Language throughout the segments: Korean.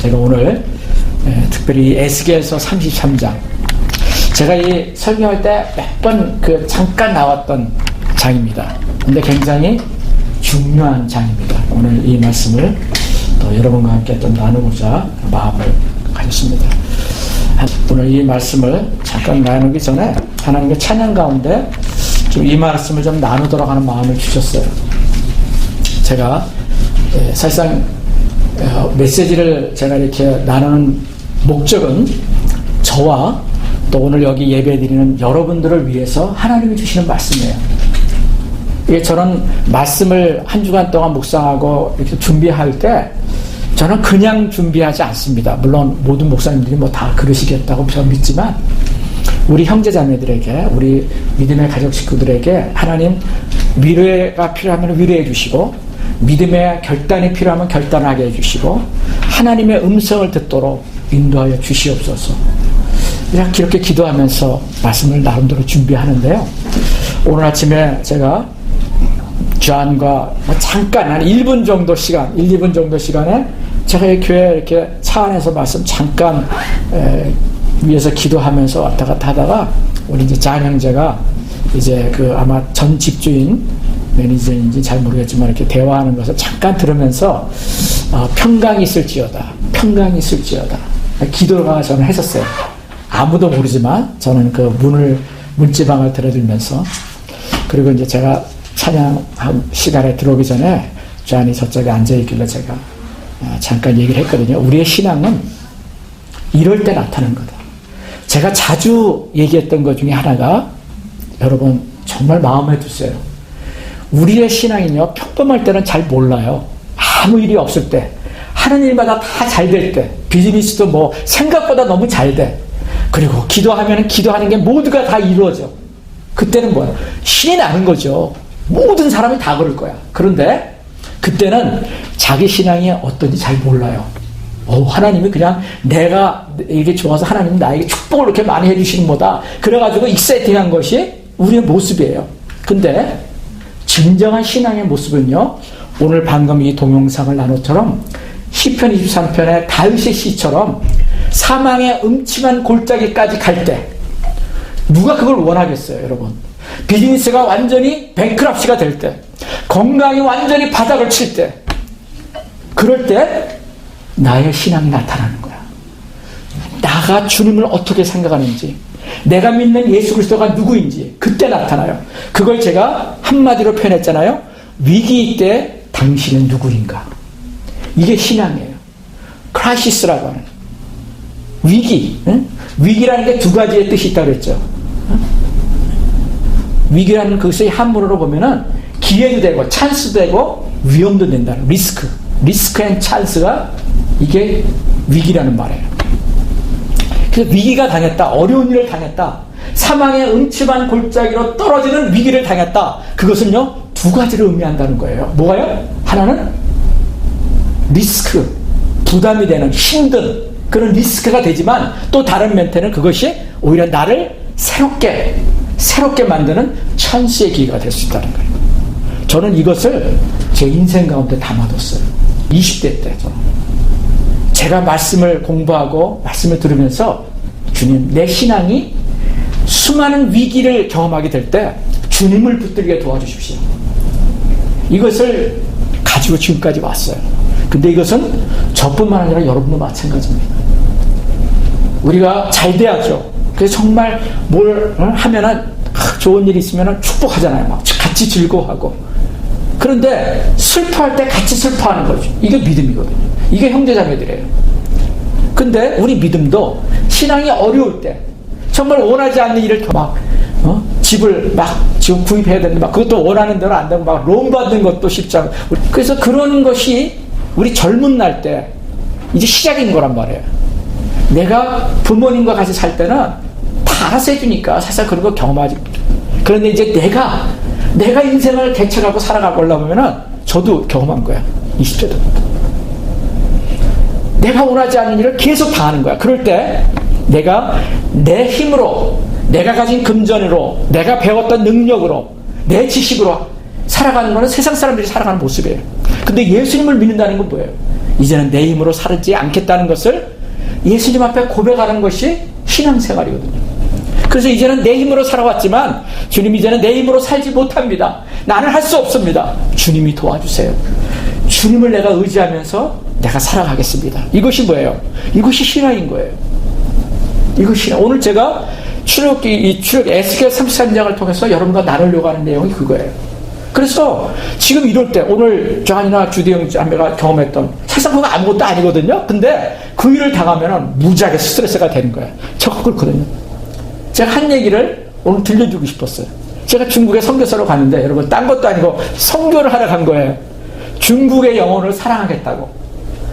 제가 오늘 특별히 에스겔서 33장, 제가 이 설교할 때 몇 번 잠깐 나왔던 장입니다. 근데 굉장히 중요한 장입니다. 오늘 이 말씀을 또 여러분과 함께 또 나누고자 마음을 가졌습니다. 오늘 이 말씀을 잠깐 나누기 전에 하나님의 찬양 가운데 좀 이 말씀을 좀 나누도록 하는 마음을 주셨어요. 제가 사실상 메시지를 제가 이렇게 나누는 목적은 저와 또 오늘 여기 예배드리는 여러분들을 위해서 하나님이 주시는 말씀이에요. 이게 저는 말씀을 한 주간 동안 묵상하고 이렇게 준비할 때 저는 그냥 준비하지 않습니다. 물론 모든 목사님들이 뭐 다 그러시겠다고 저는 믿지만 우리 형제자매들에게, 우리 믿음의 가족 식구들에게 하나님 위로가 필요하면 위로해 주시고, 믿음의 결단이 필요하면 결단하게 해주시고, 하나님의 음성을 듣도록 인도하여 주시옵소서. 이렇게 기도하면서 말씀을 나름대로 준비하는데요. 오늘 아침에 제가 주안과 잠깐 한 1분 정도 시간, 1, 2분 정도 시간에 제가 이 교회 이렇게 차 안에서 말씀 잠깐 위에서 기도하면서 왔다 갔다 하다가 우리 이제 잔 형제가 이제 아마 전 집주인 매니저인지 잘 모르겠지만 이렇게 대화하는 것을 잠깐 들으면서 평강이 있을지어다, 평강이 있을지어다 기도가 저는 했었어요. 아무도 모르지만 저는 문지방을 들어들면서, 그리고 이제 제가 찬양 시간에 들어오기 전에 잔이 저쪽에 앉아있길래 제가 잠깐 얘기를 했거든요. 우리의 신앙은 이럴 때 나타나는 거다. 제가 자주 얘기했던 것 중에 하나가, 여러분 정말 마음에 두세요. 우리의 신앙은요, 평범할 때는 잘 몰라요. 아무 일이 없을 때, 하는 일마다 다 잘 될 때, 비즈니스도 뭐 생각보다 너무 잘 돼. 그리고 기도하면 기도하는 게 모두가 다 이루어져. 그때는 뭐야? 신이 나는 거죠. 모든 사람이 다 그럴 거야. 그런데 그때는 자기 신앙이 어떤지 잘 몰라요. 하나님이 그냥 내가 이게 좋아서 하나님이 나에게 축복을 이렇게 많이 해주시는 거다. 그래가지고 익사이팅한 것이 우리의 모습이에요. 근데 진정한 신앙의 모습은요, 오늘 방금 이 동영상을 나눴처럼 시편 23편의 다윗의 시처럼 사망의 음침한 골짜기까지 갈 때, 누가 그걸 원하겠어요, 여러분? 비즈니스가 완전히 뱅크럽시가 될 때, 건강이 완전히 바닥을 칠 때, 그럴 때 나의 신앙이 나타나는 거야. 나가 주님을 어떻게 생각하는지, 내가 믿는 예수 그리스도가 누구인지 그때 나타나요. 그걸 제가 한마디로 표현했잖아요. 위기 때 당신은 누구인가? 이게 신앙이에요. 크라이시스라고 하는 위기. 응? 위기라는 게 두 가지의 뜻이 있다고 그랬죠. 응? 위기라는 그것이 한문으로 보면은 기회도 되고 찬스도 되고 위험도 된다는, 리스크 앤 찬스가 이게 위기라는 말이에요. 그래서 위기가 당했다, 어려운 일을 당했다, 사망의 음침한 골짜기로 떨어지는 위기를 당했다. 그것은요, 두 가지를 의미한다는 거예요. 뭐가요? 하나는 리스크, 부담이 되는 힘든 그런 리스크가 되지만, 또 다른 멘트는 그것이 오히려 나를 새롭게 만드는 찬스의 기회가 될 수 있다는 거예요. 저는 이것을 제 인생 가운데 담아뒀어요. 20대 때 저는. 제가 말씀을 공부하고 말씀을 들으면서, 주님, 내 신앙이 수많은 위기를 경험하게 될 때 주님을 붙들게 도와주십시오. 이것을 가지고 지금까지 왔어요. 근데 이것은 저뿐만 아니라 여러분도 마찬가지입니다. 우리가 잘 돼야죠. 그래서 정말 뭘 하면은 좋은 일이 있으면 축복하잖아요. 막 같이 즐거워하고. 그런데 슬퍼할 때 같이 슬퍼하는 거죠. 이게 믿음이거든요. 이게 형제자매들이에요. 근데 우리 믿음도 신앙이 어려울 때, 정말 원하지 않는 일을 집을 지금 구입해야 되는데 그것도 원하는 대로 안 되고 론 받는 것도 쉽지 않고, 그래서 그러는 것이 우리 젊은 날 때 이제 시작인 거란 말이에요. 내가 부모님과 같이 살 때는 다 알아서 해주니까 사실 그런 거 경험하지. 그런데 이제 내가 인생을 개척하고 살아가고 올라보면은 저도 경험한 거야. 20대 때부터. 내가 원하지 않는 일을 계속 당하는 거야. 그럴 때 내가 내 힘으로, 내가 가진 금전으로, 내가 배웠던 능력으로, 내 지식으로 살아가는 거는 세상 사람들이 살아가는 모습이에요. 근데 예수님을 믿는다는 건 뭐예요? 이제는 내 힘으로 살지 않겠다는 것을 예수님 앞에 고백하는 것이 신앙생활이거든요. 그래서 이제는 내 힘으로 살아왔지만 주님 이제는 내 힘으로 살지 못합니다. 나는 할 수 없습니다. 주님이 도와주세요. 주님을 내가 의지하면서 내가 살아가겠습니다. 이것이 뭐예요? 이것이 신앙인 거예요. 이것이 오늘 제가 출애굽기 에스겔 33장을 통해서 여러분과 나누려고 하는 내용이 그거예요. 그래서 지금 이럴 때 오늘 저한이나 주대영 자매가 경험했던 사실 그거 아무것도 아니거든요. 근데 그 일을 당하면 무지하게 스트레스가 되는 거예요. 저거 그렇거든요. 제가 한 얘기를 오늘 들려주고 싶었어요. 제가 중국에 선교사로 갔는데 여러분 딴 것도 아니고 선교를 하러 간 거예요. 중국의 영혼을 사랑하겠다고.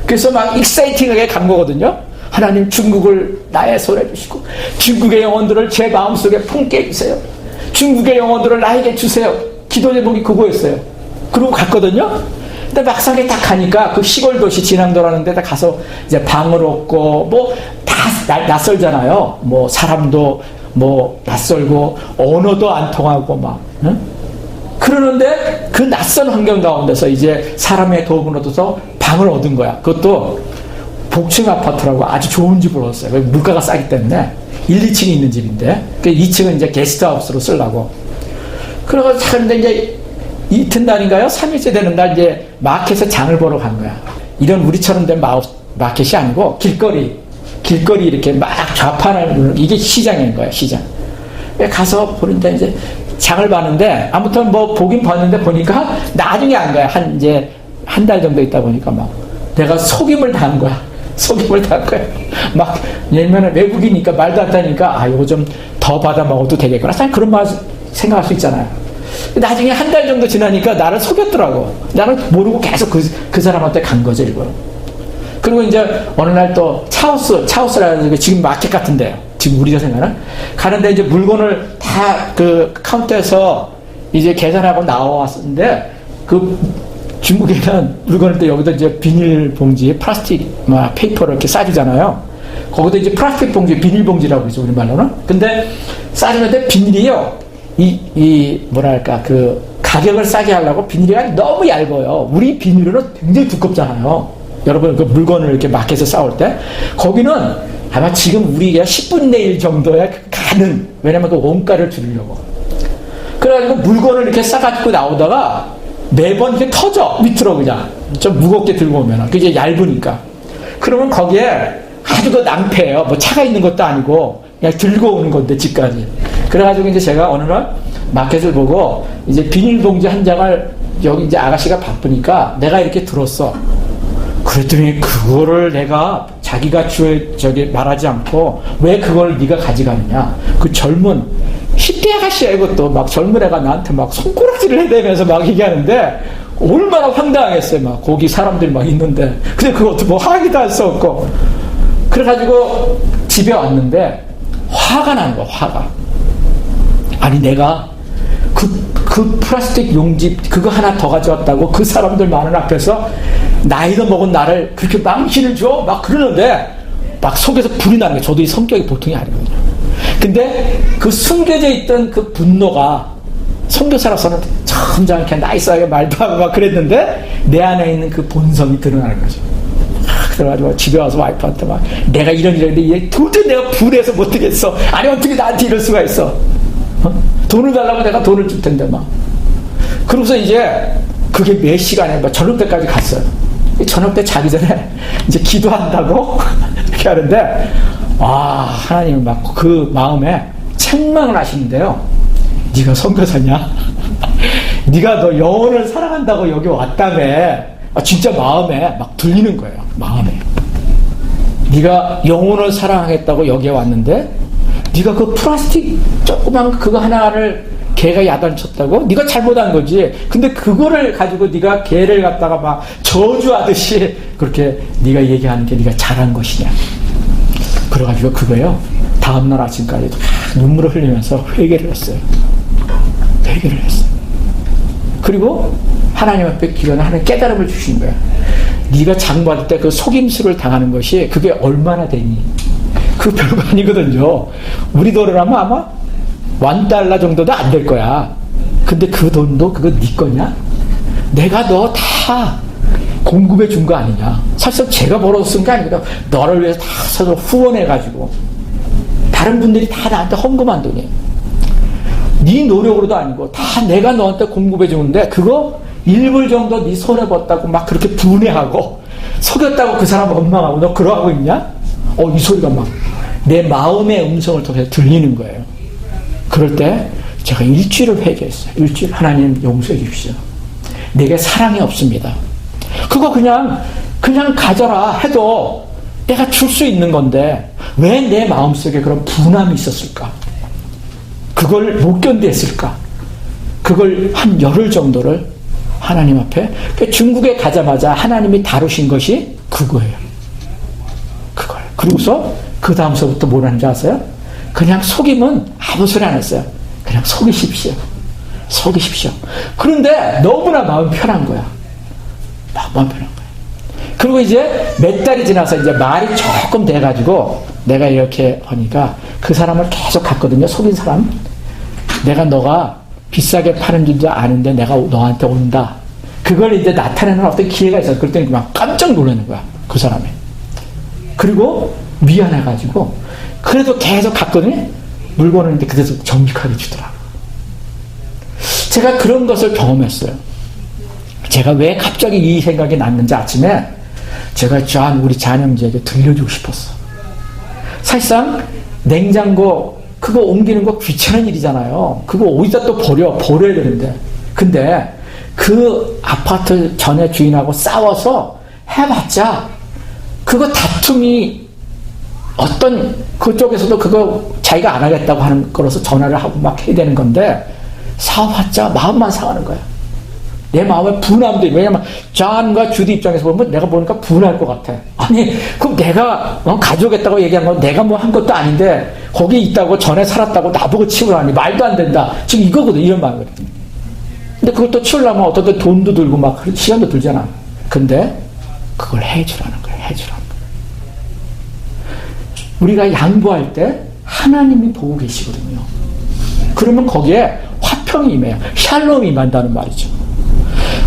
그래서 막 익사이팅하게 간 거거든요. 하나님 중국을 나의 손에 주시고 중국의 영혼들을 제 마음속에 품게 해주세요. 중국의 영혼들을 나에게 주세요. 기도 제목이 그거였어요. 그러고 갔거든요. 근데 막상에 딱 가니까 그 시골 도시 진앙도라는 데다 가서 이제 방을 얻고 뭐 다 낯설잖아요. 뭐 사람도 뭐 낯설고 언어도 안 통하고 막 응? 그러는데 그 낯선 환경 가운데서 이제 사람의 도움을 얻어서 방을 얻은 거야. 그것도 복층 아파트라고 아주 좋은 집을 얻었어요. 물가가 싸기 때문에 1, 2층이 있는 집인데 그 2층은 이제 게스트하우스로 쓰려고. 그래서 근데 이제 이튿날인가요? 3일째 되는 날 이제 마켓에 장을 보러 간 거야. 이런 우리처럼 된 마켓이 아니고 길거리 이렇게 막 좌판을 이게 시장인 거야. 시장. 가서 보는데 이제 장을 봤는데 아무튼 뭐 보긴 봤는데 보니까 나중에 안 거야. 한 달 정도 있다 보니까 막 내가 속임을 당한 거야. 막 왜냐면 외국이니까 말도 안 되니까 아 이거 좀 더 받아 먹어도 되겠구나. 사실 그런 말 생각할 수 있잖아요. 나중에 한 달 정도 지나니까 나를 속였더라고. 나는 모르고 계속 그 사람한테 간 거죠, 일부러. 그리고 이제 어느 날 또 차우스라는 게 지금 마켓 같은데요. 지금 우리가 생각하는 가는데 이제 물건을 다 그 카운터에서 이제 계산하고 나왔는데 그 중국에는 물건을 또 여기다 이제 비닐봉지, 플라스틱, 페이퍼를 이렇게 싸주잖아요. 거기도 이제 플라스틱 봉지, 비닐봉지라고 그러죠, 우리말로는. 근데 싸주는데 비닐이요. 뭐랄까, 그, 가격을 싸게 하려고 비닐이 너무 얇아요. 우리 비닐은 굉장히 두껍잖아요. 여러분, 그 물건을 이렇게 마켓에서 싸울 때. 거기는 아마 지금 우리가 10분의 1 정도의 가는, 왜냐면 그 원가를 줄이려고. 그래가지고 물건을 이렇게 싸가지고 나오다가 매번 이렇게 터져. 밑으로 그냥. 좀 무겁게 들고 오면. 그게 얇으니까. 그러면 거기에 아주 그 낭패예요. 뭐 차가 있는 것도 아니고 그냥 들고 오는 건데 집까지. 그래가지고 이제 제가 어느 날 마켓을 보고 이제 비닐봉지 한 장을 여기 이제 아가씨가 바쁘니까 내가 이렇게 들었어. 그랬더니 그거를 내가 자기가 저기 말하지 않고 왜 그걸 네가 가져가느냐. 그 젊은 10대 아가씨야 이것도 막 젊은 애가 나한테 막 손가락질을 해대면서 막 얘기하는데 얼마나 황당했어요. 막 거기 사람들 막 있는데 근데 그것도 뭐 하기도 할 수 없고 그래가지고 집에 왔는데 화가 나는 거야. 화가. 아니 내가 그 플라스틱 용지 그거 하나 더 가져왔다고 그 사람들 많은 앞에서 나이도 먹은 나를 그렇게 망신을 줘? 막 그러는데 막 속에서 불이 나는 거야. 저도 이 성격이 보통이 아니거든요. 근데 그 숨겨져 있던 그 분노가 선교사로서는 점잖게 나이스하게 말도 하고 막 그랬는데 내 안에 있는 그 본성이 드러나는 거죠. 그래가지고 집에 와서 와이프한테 막 내가 이런데 도저히 내가 분해서 못하겠어. 아니 어떻게 나한테 이럴 수가 있어. 돈을 달라고 내가 돈을 줄 텐데 막. 그러고서 이제 그게 몇 시간에 막 저녁 때까지 갔어요. 저녁 때 자기 전에 이제 기도한다고 이렇게 하는데 하나님은 막 그 마음에 책망을 하시는데요. 네가 선교사냐? 네가 너 영혼을 사랑한다고 여기 왔다며. 진짜 마음에 막 들리는 거예요. 마음에. 네가 영혼을 사랑하겠다고 여기에 왔는데 네가 그 플라스틱 조그만 그거 하나를 개가 야단쳤다고? 네가 잘못한 거지. 근데 그거를 가지고 네가 개를 갖다가 막 저주하듯이 그렇게 네가 얘기하는 게 네가 잘한 것이냐. 그래가지고 그거요. 다음날 아침까지도 눈물을 흘리면서 회개를 했어요. 그리고 하나님 앞에 기도는 하나님 깨달음을 주신 거야. 네가 장받을 때 그 속임수를 당하는 것이 그게 얼마나 되니? 그거 별거 아니거든요. 우리 돈으로는 아마 $1 정도도 안 될 거야. 근데 그 돈도 그거 네 거냐? 내가 너 다 공급해 준 거 아니냐. 사실 제가 벌어서 쓴 게 아니거든. 너를 위해서 다 서로 후원해가지고 다른 분들이 다 나한테 헌금한 돈이에요. 네 노력으로도 아니고 다 내가 너한테 공급해 주는데 그거 1불 정도 네 손해 봤다고 막 그렇게 분해하고 속였다고 그 사람 원망하고 너 그러고 있냐? 이 소리가 막 내 마음의 음성을 통해서 들리는 거예요. 그럴 때 제가 일주일을 회개했어요. 일주일. 하나님 용서해 주십시오. 내게 사랑이 없습니다. 그거 그냥 가져라 해도 내가 줄 수 있는 건데 왜 내 마음속에 그런 분함이 있었을까? 그걸 못 견뎠을까? 그걸 한 열흘 정도를 하나님 앞에, 중국에 가자마자 하나님이 다루신 것이 그거예요. 그거예요. 그리고서 그 다음서부터 뭘 하는지 아세요? 그냥 속이면 아무 소리 안 했어요. 그냥 속이십시오. 속이십시오. 그런데 너무나 마음 편한 거야. 마음 편한 거야. 그리고 이제 몇 달이 지나서 이제 말이 조금 돼가지고 내가 이렇게 하니까 그 사람을 계속 갔거든요. 속인 사람. 내가 너가 비싸게 파는 줄도 아는데 내가 너한테 온다. 그걸 이제 나타내는 어떤 기회가 있어요. 그럴 때 막 깜짝 놀라는 거야. 그 사람이. 그리고 미안해가지고 그래도 계속 갔거든요. 물건을 이제 그래서 정직하게 주더라고요. 제가 그런 것을 경험했어요. 제가 왜 갑자기 이 생각이 났는지 아침에 제가 우리 잔영지에게 들려주고 싶었어. 사실상 냉장고 그거 옮기는 거 귀찮은 일이잖아요. 그거 어디다 또 버려야 되는데. 근데 그 아파트 전에 주인하고 싸워서 해봤자 그거 다툼이 어떤 그쪽에서도 그거 자기가 안 하겠다고 하는 거라서 전화를 하고 막 해야 되는 건데 싸워봤자 마음만 상하는 거야. 내 마음에 분함도 있고. 왜냐면 존과 주디 입장에서 보면 내가 보니까 분할 것 같아. 아니 그럼 내가 가져오겠다고 얘기한 건 내가 뭐 한 것도 아닌데 거기 있다고 전에 살았다고 나보고 치우라니 말도 안 된다. 지금 이거거든. 이런 마음이거든. 근데 그걸 또 치우려면 어떤 때 돈도 들고 막 시간도 들잖아. 근데 그걸 해주라는 거야. 해주라는 거야. 우리가 양보할 때 하나님이 보고 계시거든요. 그러면 거기에 화평이 임해요. 샬롬이 임한다는 말이죠.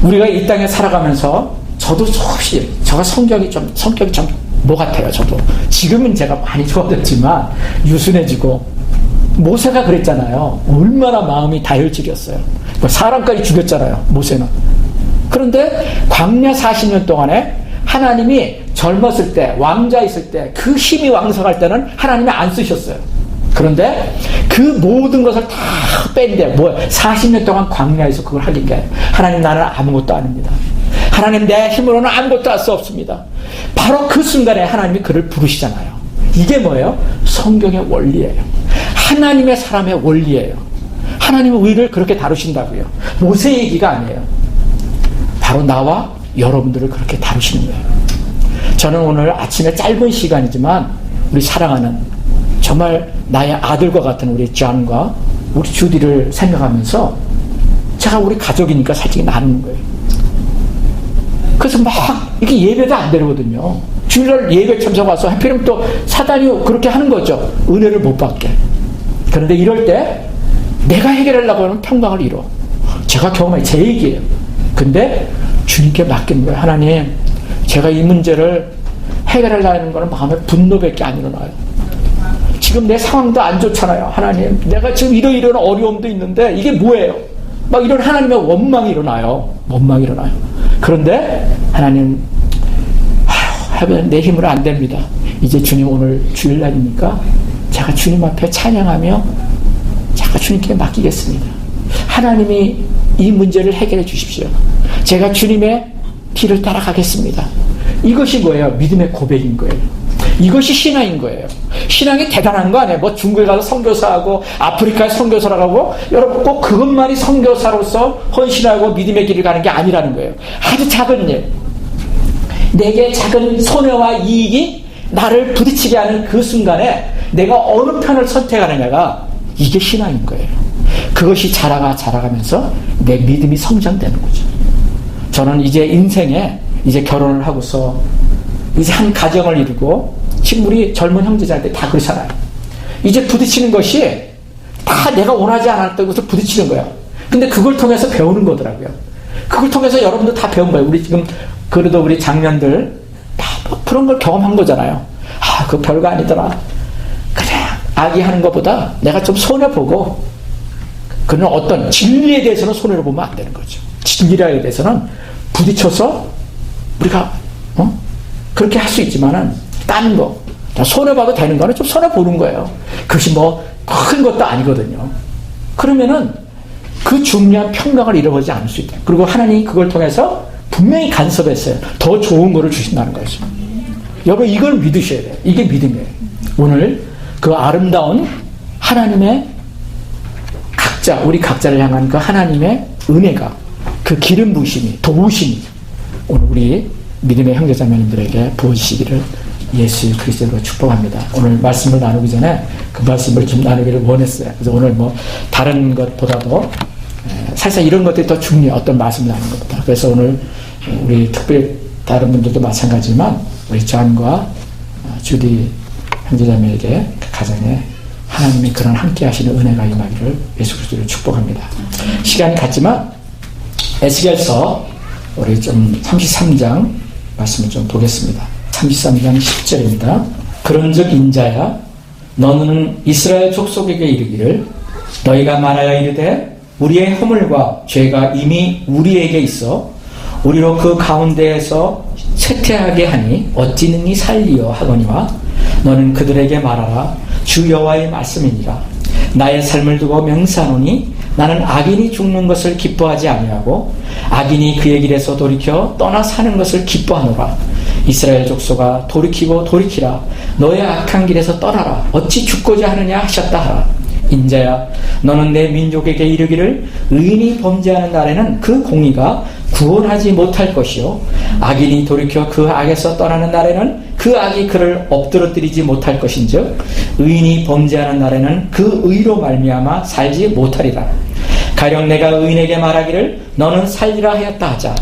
우리가 이 땅에 살아가면서 저도 수없이 제가 성격이 좀 뭐 같아요. 저도 지금은 제가 많이 좋아졌지만 유순해지고 모세가 그랬잖아요. 얼마나 마음이 다혈질이었어요. 사람까지 죽였잖아요. 모세는. 그런데 광야 40년 동안에 하나님이 젊었을 때 왕자 있을 때 그 힘이 왕성할 때는 하나님이 안 쓰셨어요. 그런데 그 모든 것을 다 뺀데 40년 동안 광야에서 그걸 하니까 하나님 나는 아무것도 아닙니다. 하나님 내 힘으로는 아무것도 할 수 없습니다. 바로 그 순간에 하나님이 그를 부르시잖아요. 이게 뭐예요? 성경의 원리예요. 하나님의 사람의 원리예요. 하나님은 우리를 그렇게 다루신다고요. 모세 얘기가 아니에요. 바로 나와 여러분들을 그렇게 다루시는 거예요. 저는 오늘 아침에 짧은 시간이지만 우리 사랑하는 정말 나의 아들과 같은 우리 존과 우리 주디를 생각하면서 제가 우리 가족이니까 솔직히 나누는 거예요. 그래서 막 이게 예배도 안 되거든요. 주일날 예배 참석 와서 하필이면 또 사단이 그렇게 하는 거죠. 은혜를 못 받게. 그런데 이럴 때 내가 해결하려고 하면 평강을 잃어. 제가 경험한 제 얘기예요. 근데 주님께 맡기는 거예요. 하나님, 제가 이 문제를 해결하려는 거는 마음에 분노밖에 안 일어나요. 지금 내 상황도 안 좋잖아요. 하나님, 내가 지금 이런 어려움도 있는데 이게 뭐예요? 막 이런 하나님의 원망이 일어나요. 원망이 일어나요. 그런데 하나님, 하면 내 힘으로 안 됩니다. 이제 주님 오늘 주일날이니까 제가 주님 앞에 찬양하며 제가 주님께 맡기겠습니다. 하나님이 이 문제를 해결해 주십시오. 제가 주님의 길을 따라가겠습니다. 이것이 뭐예요? 믿음의 고백인 거예요. 이것이 신앙인 거예요. 신앙이 대단한 거 아니에요. 뭐 중국에 가서 선교사하고 아프리카에 선교사라고 하고 여러분 꼭 그것만이 선교사로서 헌신하고 믿음의 길을 가는 게 아니라는 거예요. 아주 작은 일. 내게 작은 손해와 이익이 나를 부딪히게 하는 그 순간에 내가 어느 편을 선택하느냐가 이게 신앙인 거예요. 그것이 자라가면서 내 믿음이 성장되는 거죠. 저는 이제 인생에 이제 결혼을 하고서 이제 한 가정을 이루고 지금 우리 젊은 형제자한테 다 그렇잖아요. 이제 부딪히는 것이 다 내가 원하지 않았던 것을 부딪히는 거예요. 근데 그걸 통해서 배우는 거더라고요. 그걸 통해서 여러분도 다 배운 거예요. 우리 지금 그래도 우리 장년들 다 뭐 그런 걸 경험한 거잖아요. 그거 별거 아니더라. 그냥 아기하는 것보다 내가 좀 손해보고, 그런 어떤 진리에 대해서는 손해를 보면 안 되는 거죠. 진리에 대해서는 부딪혀서 우리가 그렇게 할 수 있지만은 다른 거 손해봐도 되는 거는 좀 손해보는 거예요. 그것이 뭐 큰 것도 아니거든요. 그러면은 그 중요한 평강을 잃어버리지 않을 수 있다. 그리고 하나님이 그걸 통해서 분명히 간섭했어요. 더 좋은 거를 주신다는 거죠. 여러분 이걸 믿으셔야 돼요. 이게 믿음이에요. 오늘 그 아름다운 하나님의 우리 각자를 향한 그 하나님의 은혜가, 그 기름 부으심이, 도우심이 오늘 우리 믿음의 형제자매님들에게 부어지시기를 예수 그리스도로 축복합니다. 오늘 말씀을 나누기 전에 그 말씀을 좀 나누기를 원했어요. 그래서 오늘 뭐 다른 것보다도 사실 이런 것들이 더 중요해요. 어떤 말씀을 나누는 것보다. 그래서 오늘 우리 특별히 다른 분들도 마찬가지지만 우리 존과 주디 형제자매에게 그 가정에 하나님의 그런 함께 하시는 은혜가 임하기를 예수 그리스도로 축복합니다. 시간이 갔지만 에스겔서 우리 좀 33장 말씀을 좀 보겠습니다. 33장 10절입니다. 그런즉 인자야 너는 이스라엘 족속에게 이르기를 너희가 말하여 이르되 우리의 허물과 죄가 이미 우리에게 있어 우리로 그 가운데에서 쇠퇴하게 하니 어찌 능히 살리요 하거니와 너는 그들에게 말하라 주 여호와의 말씀이니라. 나의 삶을 두고 맹세하노니 나는 악인이 죽는 것을 기뻐하지 아니하고 악인이 그의 길에서 돌이켜 떠나 사는 것을 기뻐하노라. 이스라엘 족속아 돌이키고 돌이키라. 너의 악한 길에서 떠나라. 어찌 죽고자 하느냐 하셨다 하라. 인자야 너는 내 민족에게 이르기를 의인이 범죄하는 날에는 그 공의가 구원하지 못할 것이요 악인이 돌이켜 그 악에서 떠나는 날에는 그 악이 그를 엎드러뜨리지 못할 것인즉 의인이 범죄하는 날에는 그 의로 말미암아 살지 못하리라. 가령 내가 의인에게 말하기를 너는 살리라 하였다 하자.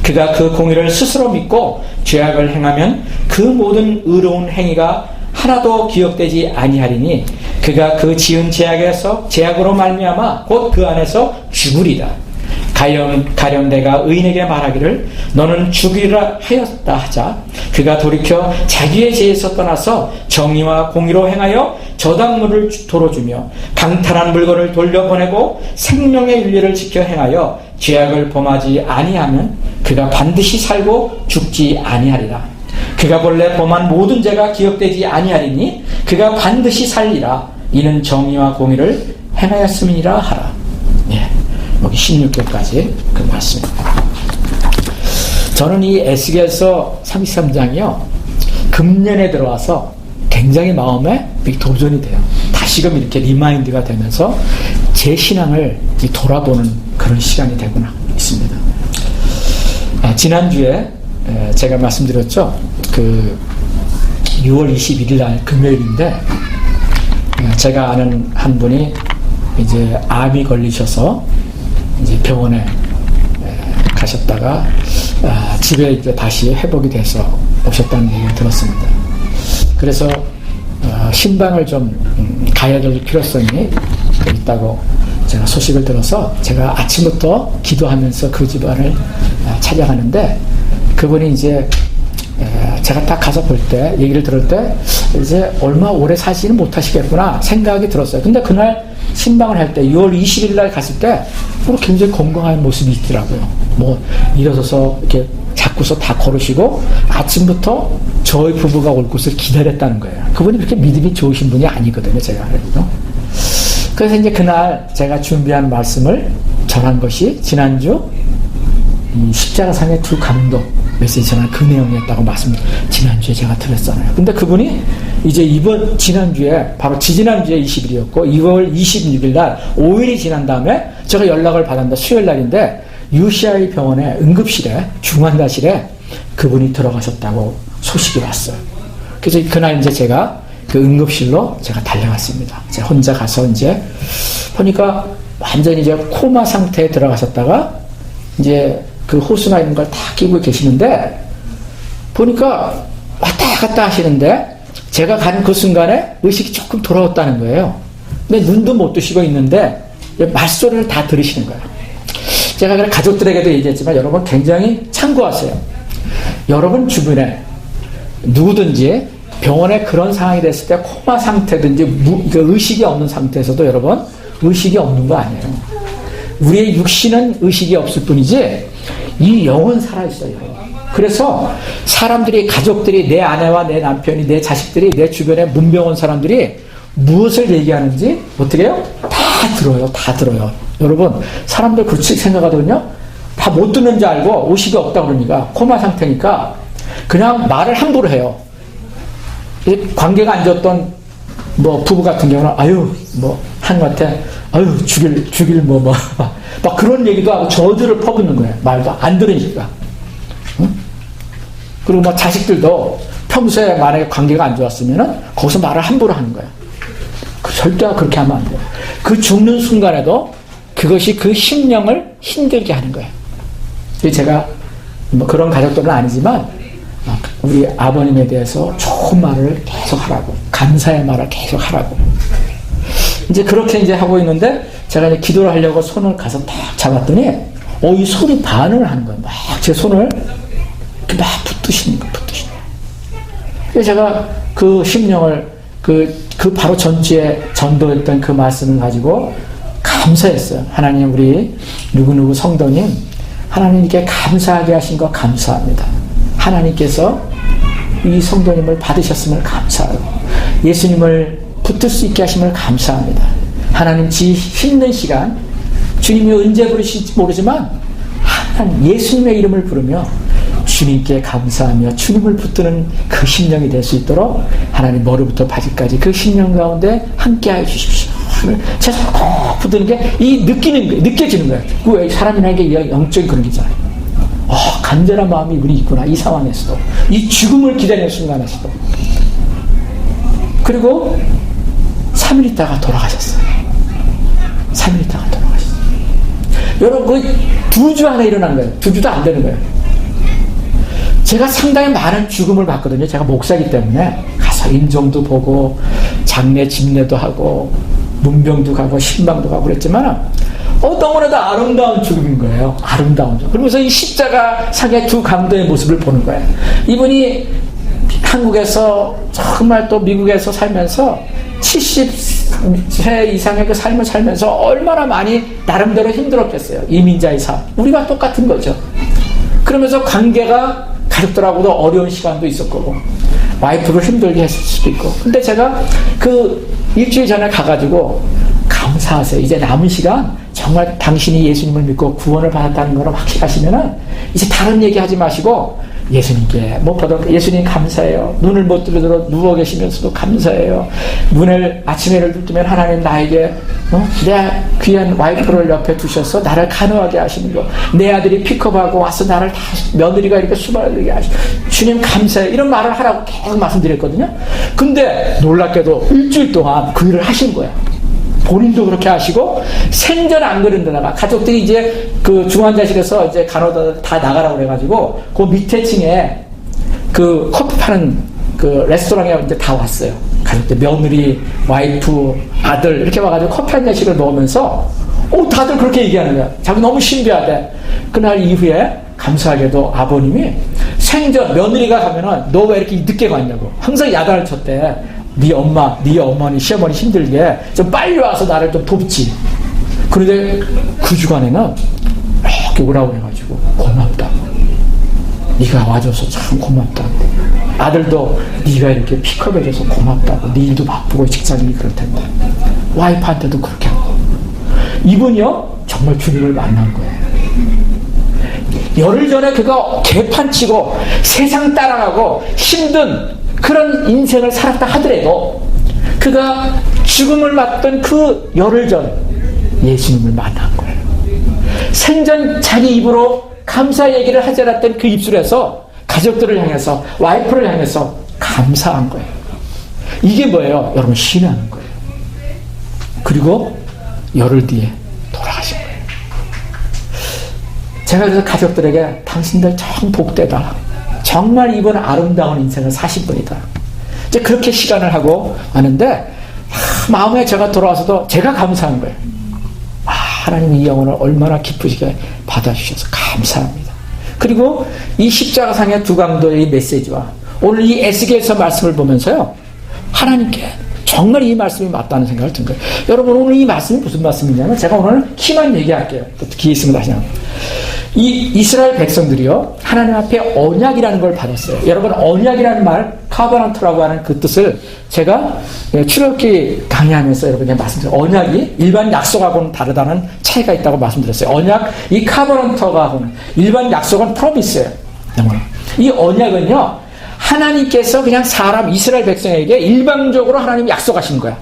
그가 그 공의를 스스로 믿고 죄악을 행하면 그 모든 의로운 행위가 하나도 기억되지 아니하리니 그가 그 지은 죄악으로 말미암아 곧 그 안에서 죽으리다. 가령 내가 의인에게 말하기를 너는 죽이라 하였다 하자. 그가 돌이켜 자기의 죄에서 떠나서 정의와 공의로 행하여 저당물을 도로 주며 강탈한 물건을 돌려보내고 생명의 윤리를 지켜 행하여 죄악을 범하지 아니하면 그가 반드시 살고 죽지 아니하리라. 그가 본래 범한 모든 죄가 기억되지 아니하리니 그가 반드시 살리라. 이는 정의와 공의를 행하였음이니라 하라. 예, 여기 16절까지 그 말씀입니다. 저는 이 에스겔서 33장이요 금년에 들어와서 굉장히 마음에 도전이 돼요. 다시금 이렇게 리마인드가 되면서 제 신앙을 돌아보는 그런 시간이 되고 있습니다. 지난주에 제가 말씀드렸죠. 그 6월 21일 날 금요일인데 제가 아는 한 분이 이제 암이 걸리셔서 이제 병원에 가셨다가 집에 이제 다시 회복이 돼서 오셨다는 얘기를 들었습니다. 그래서 신방을 좀 가야 될 필요성이 있다고 제가 소식을 들어서 제가 아침부터 기도하면서 그 집안을 찾아가는데 그분이 이제 제가 딱 가서 볼 때 얘기를 들을 때 이제 얼마 오래 사시는 못하시겠구나 생각이 들었어요. 근데 그날 신방을 할 때 6월 20일 날 갔을 때 굉장히 건강한 모습이 있더라고요. 뭐 일어서서 이렇게 자꾸서 다 걸으시고 아침부터 저희 부부가 올 것을 기다렸다는 거예요. 그분이 그렇게 믿음이 좋으신 분이 아니거든요. 제가 알기로. 그래서 이제 그날 제가 준비한 말씀을 전한 것이 지난주 이 십자가상의 두 감독 메시지 전한 그 내용이었다고 말씀을 지난주에 제가 드렸잖아요. 근데 그분이 이제 지난주에 바로 지난주에 20일이었고 2월 26일 날 5일이 지난 다음에 제가 연락을 받았는데 수요일 날인데 UCI 병원의 응급실에 중환자실에 그분이 들어가셨다고 소식이 왔어요. 그래서 그날 이제 제가 그 응급실로 제가 달려갔습니다. 제가 혼자 가서 이제 보니까 완전히 이제 코마 상태에 들어가셨다가 이제 그 호수나 이런 걸 다 끼고 계시는데 보니까 왔다 갔다 하시는데 제가 가는 그 순간에 의식이 조금 돌아왔다는 거예요. 근데 눈도 못 뜨시고 있는데 말소리를 다 들으시는 거예요. 제가 그냥 가족들에게도 얘기했지만 여러분 굉장히 참고하세요. 여러분 주변에 누구든지 병원에 그런 상황이 됐을 때 코마 상태든지 의식이 없는 상태에서도 여러분 의식이 없는 거 아니에요. 우리의 육신은 의식이 없을 뿐이지 이 영은 살아있어요. 그래서 사람들이, 가족들이, 내 아내와 내 남편이, 내 자식들이, 내 주변에 문병 사람들이 무엇을 얘기하는지 어떻게 해요? 다 들어요. 다 들어요. 여러분, 사람들 그렇게 생각하거든요. 다 못 듣는 줄 알고 의식이 없다 그러니까, 코마 상태니까 그냥 말을 함부로 해요. 관계가 안 좋았던 부부 같은 경우는 한한테 죽일 막 그런 얘기도 하고 저주를 퍼붓는 거예요. 말도 안 들으니까. 응? 그리고 자식들도 평소에 만약에 관계가 안 좋았으면은 거기서 말을 함부로 하는 거예요. 절대 그렇게 하면 안 돼요. 그 죽는 순간에도 그것이 그 심령을 힘들게 하는 거예요. 제가 그런 가족들은 아니지만 우리 아버님에 대해서 좋은 말을 계속 하라고, 감사의 말을 계속 하라고. 이제 그렇게 이제 하고 있는데 제가 이제 기도를 하려고 손을 가서 딱 잡았더니 이 손이 반응을 하는 거예요. 막 제 손을 이렇게 막 붙드시는 거예요. 그래서 제가 그 심령을 그 바로 전주에 전도했던 그 말씀을 가지고 감사했어요. 하나님, 우리 누구누구 성도님, 하나님께 감사하게 하신 거 감사합니다. 하나님께서 이 성도님을 받으셨음을 감사하고 예수님을 붙들 수 있게 하심을 감사합니다. 하나님, 힘든 시간 주님이 언제 부르실지 모르지만 하나님 예수님의 이름을 부르며 주님께 감사하며 주님을 붙드는 그 심령이 될 수 있도록 하나님 머리부터 바지까지 그 심령 가운데 함께하여 주십시오. 제가 꼭 붙드는 게 느끼는 거예요. 느껴지는 거예요. 왜 사람이라는 게 영적인 그런 게 있잖아요. 간절한 마음이 우리 있구나. 이 상황에서도, 이 죽음을 기다리는 순간에서도. 그리고 3일 있다가 돌아가셨어요. 3일 있다가 돌아가셨어요. 여러분, 그 2주 안에 일어난 거예요. 2주도 안 되는 거예요. 제가 상당히 많은 죽음을 봤거든요. 제가 목사이기 때문에 가서 임종도 보고 장례 집례도 하고 문병도 가고 신방도 가고 그랬지만 너무나도 아름다운 죽음인 거예요. 아름다운 죽음. 그러면서 이 십자가 상의 두 강도의 모습을 보는 거예요. 이분이 한국에서 정말 또 미국에서 살면서 70세 이상의 그 삶을 살면서 얼마나 많이 나름대로 힘들었겠어요. 이민자의 삶. 우리가 똑같은 거죠. 그러면서 관계가 가족들하고도 어려운 시간도 있었고 와이프를 힘들게 했을 수도 있고. 근데 제가 그 일주일 전에 가가지고 감사하세요. 이제 남은 시간 정말 당신이 예수님을 믿고 구원을 받았다는 걸 확실하시면은 이제 다른 얘기 하지 마시고 예수님께 무엇보다 예수님 감사해요. 눈을 못 뜨도록 누워 계시면서도 감사해요. 문을 아침에를 뜨면 하나님 나에게 내 귀한 와이프를 옆에 두셔서 나를 간호하게 하시는 거, 내 아들이 픽업하고 와서 나를 다 며느리가 이렇게 수발하게 하시고 주님 감사해요. 이런 말을 하라고 계속 말씀드렸거든요. 근데 놀랍게도 일주일 동안 그 일을 하신 거예요. 본인도 그렇게 하시고 생전 안 그런 데다가 가족들이 이제 그 중환자실에서 이제 간호사 다 나가라고 그래가지고 그 밑에 층에 그 커피 파는 그 레스토랑에 이제 다 왔어요. 가족들, 며느리, 와이프, 아들 이렇게 와가지고 커피 한 잔씩을 먹으면서 다들 그렇게 얘기하는 거야. 자기 너무 신비하대. 그날 이후에 감사하게도 아버님이 생전 며느리가 가면은 너 왜 이렇게 늦게 갔냐고 항상 야단을 쳤대. 네 엄마, 네 어머니, 시어머니 힘들게 좀 빨리 와서 나를 좀 돕지. 그런데 그 주간에는 이렇게 오라고 해가지고 고맙다고. 네가 와줘서 참 고맙다고. 아들도 네가 이렇게 픽업해줘서 고맙다고. 네 일도 바쁘고 직장인이 그럴 텐데. 와이프한테도 그렇게 하고. 이분이요 정말 주님을 만난 거예요. 열흘 전에 그가 개판치고 세상 따라가고 힘든 그런 인생을 살았다 하더라도 그가 죽음을 맞던 그 열흘 전 예수님을 만난 거예요. 생전 자기 입으로 감사 얘기를 하지 않았던 그 입술에서 가족들을 향해서 와이프를 향해서 감사한 거예요. 이게 뭐예요? 여러분 신뢰하는 거예요. 그리고 열흘 뒤에 돌아가신 거예요. 제가 그래서 가족들에게 당신들 참 복되다. 정말 이번 아름다운 인생을 사신 분이다. 이제 그렇게 시간을 하고 하는데 마음에 제가 돌아와서도 제가 감사한 거예요. 하나님 이 영혼을 얼마나 기쁘시게 받아주셔서 감사합니다. 그리고 이 십자가상의 두 강도의 메시지와 오늘 이 에스겔서 말씀을 보면서요, 하나님께 정말 이 말씀이 맞다는 생각을 든 거예요. 여러분, 오늘 이 말씀이 무슨 말씀이냐면, 제가 오늘 키만 얘기할게요. 또 기회 있으면 다시 한번. 이 이스라엘 백성들이요, 하나님 앞에 언약이라는 걸 받았어요. 여러분, 언약이라는 말, 카버넌트라고 하는 그 뜻을 제가 출애굽기 강의하면서 여러분에게 말씀드렸어요. 언약이 일반 약속하고는 다르다는 차이가 있다고 말씀드렸어요. 언약, 이 카버넌트하고는 일반 약속은 프로미스예요. 이 언약은요, 하나님께서 그냥 사람 이스라엘 백성에게 일방적으로 하나님이 약속하신 거야.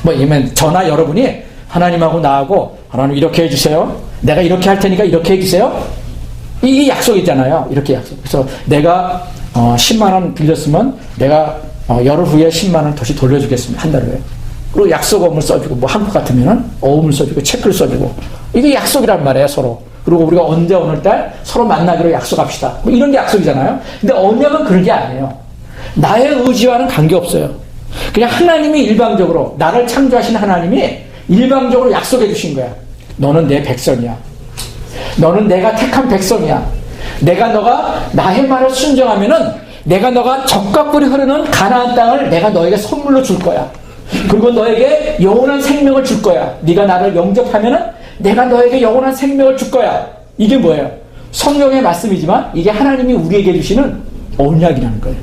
뭐 예면 저나 여러분이 하나님하고 나하고 하나님 이렇게 해주세요. 내가 이렇게 할 테니까 이렇게 해주세요. 이게 약속이잖아요. 이렇게 약속. 그래서 내가 10만 원 빌렸으면 내가 열흘 후에 10만 원 다시 돌려주겠습니다. 한 달 후에. 그리고 약속어음을 써주고, 뭐 한국 같으면은 어음을 써주고 체크를 써주고, 이게 약속이란 말이에요, 서로. 그리고 우리가 언제 오늘날 서로 만나기로 약속합시다. 뭐 이런 게 약속이잖아요. 근데 언약은 그런 게 아니에요. 나의 의지와는 관계없어요. 그냥 하나님이 일방적으로, 나를 창조하신 하나님이 일방적으로 약속해 주신 거야. 너는 내 백성이야. 너는 내가 택한 백성이야. 너가 나의 말을 순종하면은 내가 너가 적과 꿀이 흐르는 가나안 땅을 내가 너에게 선물로 줄 거야. 그리고 너에게 영원한 생명을 줄 거야. 네가 나를 영접하면은 내가 너에게 영원한 생명을 줄 거야. 이게 뭐예요? 성경의 말씀이지만 이게 하나님이 우리에게 주시는 언약이라는 거예요.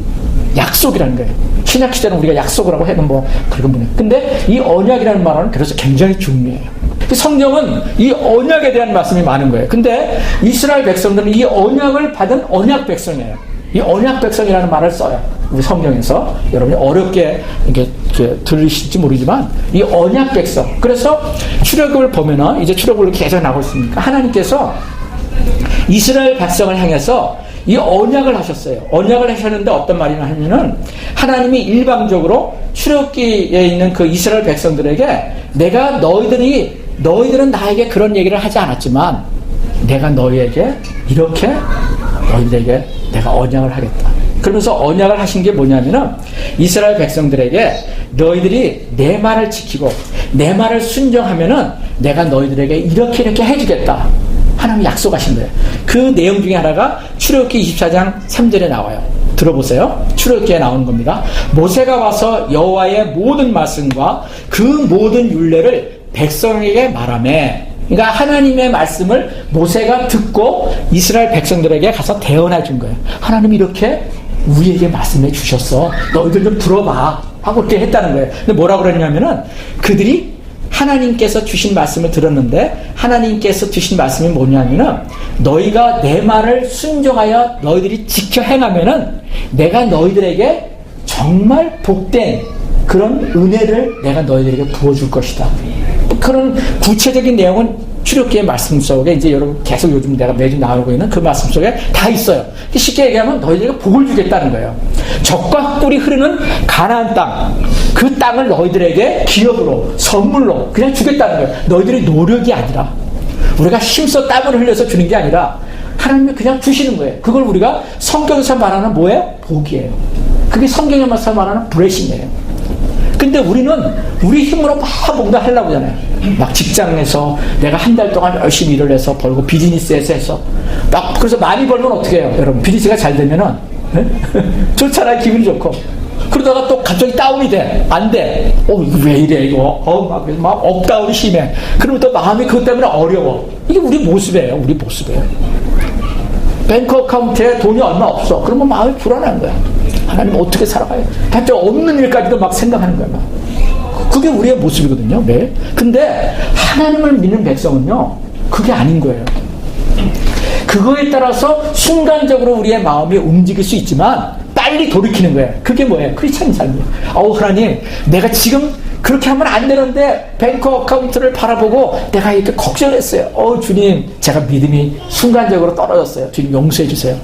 약속이라는 거예요. 신약 시대는 우리가 약속을 하고 해는 뭐 그런 분이에요. 근데 이 언약이라는 말은 그래서 굉장히 중요해요. 성경은 이 언약에 대한 말씀이 많은 거예요. 근데 이스라엘 백성들은 이 언약을 받은 언약 백성이에요. 이 언약 백성이라는 말을 써요. 우리 성경에서. 여러분이 어렵게 이렇게 들으실지 모르지만 이 언약 백성. 그래서 출애굽을 보면은 이제 출애굽을 계속 나오고 있으니까 하나님께서 이스라엘 백성을 향해서 이 언약을 하셨어요. 언약을 하셨는데 어떤 말이냐 하면은 하나님이 일방적으로 출애굽기에 있는 그 이스라엘 백성들에게 내가 너희들은 나에게 그런 얘기를 하지 않았지만 내가 너희에게 이렇게 너희들에게 내가 언약을 하겠다. 그러면서 언약을 하신 게 뭐냐면은 이스라엘 백성들에게 너희들이 내 말을 지키고 내 말을 순종하면은 내가 너희들에게 이렇게 해주겠다. 하나님이 약속하신 거예요. 그 내용 중에 하나가 출애굽기 24장 3절에 나와요. 들어보세요. 출애굽기에 나오는 겁니다. 모세가 와서 여호와의 모든 말씀과 그 모든 율례를 백성에게 말하매. 그러니까 하나님의 말씀을 모세가 듣고 이스라엘 백성들에게 가서 대언해 준 거예요. 하나님이 이렇게 우리에게 말씀해 주셨어. 너희들 좀 들어봐. 하고 이렇게 했다는 거예요. 근데 뭐라고 그러냐면은 그들이 하나님께서 주신 말씀을 들었는데 하나님께서 주신 말씀이 뭐냐면은 너희가 내 말을 순종하여 너희들이 지켜 행하면은 내가 너희들에게 정말 복된 그런 은혜를 내가 너희들에게 부어줄 것이다. 그런 구체적인 내용은 출애굽기의 말씀 속에 이제 여러분 계속 요즘 내가 매주 나오고 있는 그 말씀 속에 다 있어요. 쉽게 얘기하면 너희들에게 복을 주겠다는 거예요. 적과 꿀이 흐르는 가나안 땅, 그 땅을 너희들에게 기업으로 선물로 그냥 주겠다는 거예요. 너희들의 노력이 아니라 우리가 힘써 땀을 흘려서 주는 게 아니라 하나님이 그냥 주시는 거예요. 그걸 우리가 성경에서 말하는 뭐예요? 복이에요. 그게 성경에서 말하는 블레싱이에요. 근데 우리는 우리 힘으로 막 뭔가 하려고 하잖아요. 막 직장에서 내가 한 달 동안 열심히 일을 해서 벌고 비즈니스에서 해서 막 그래서 많이 벌면 어떻게 해요? 여러분 비즈니스가 잘 되면은 좋잖아요. 기분이 좋고 그러다가 또 갑자기 다운이 돼. 안 돼. 이거 왜 이래 이거 막 업다운이 심해. 그러면 또 마음이 그것 때문에 어려워. 이게 우리 모습이에요. 우리 모습이에요. 뱅크 어카운트에 돈이 얼마 없어. 그러면 마음이 불안한 거야. 하나님 어떻게 살아가요? 하여튼 없는 일까지도 막 생각하는 거야. 막. 그게 우리의 모습이거든요. 네. 근데 하나님을 믿는 백성은요. 그게 아닌 거예요. 그거에 따라서 순간적으로 우리의 마음이 움직일 수 있지만 빨리 돌이키는 거예요. 그게 뭐예요? 크리스찬 삶이에요. 하나님 내가 지금 그렇게 하면 안 되는데 뱅크 어카운트를 바라보고 내가 이렇게 걱정했어요. 주님 제가 믿음이 순간적으로 떨어졌어요. 주님 용서해 주세요.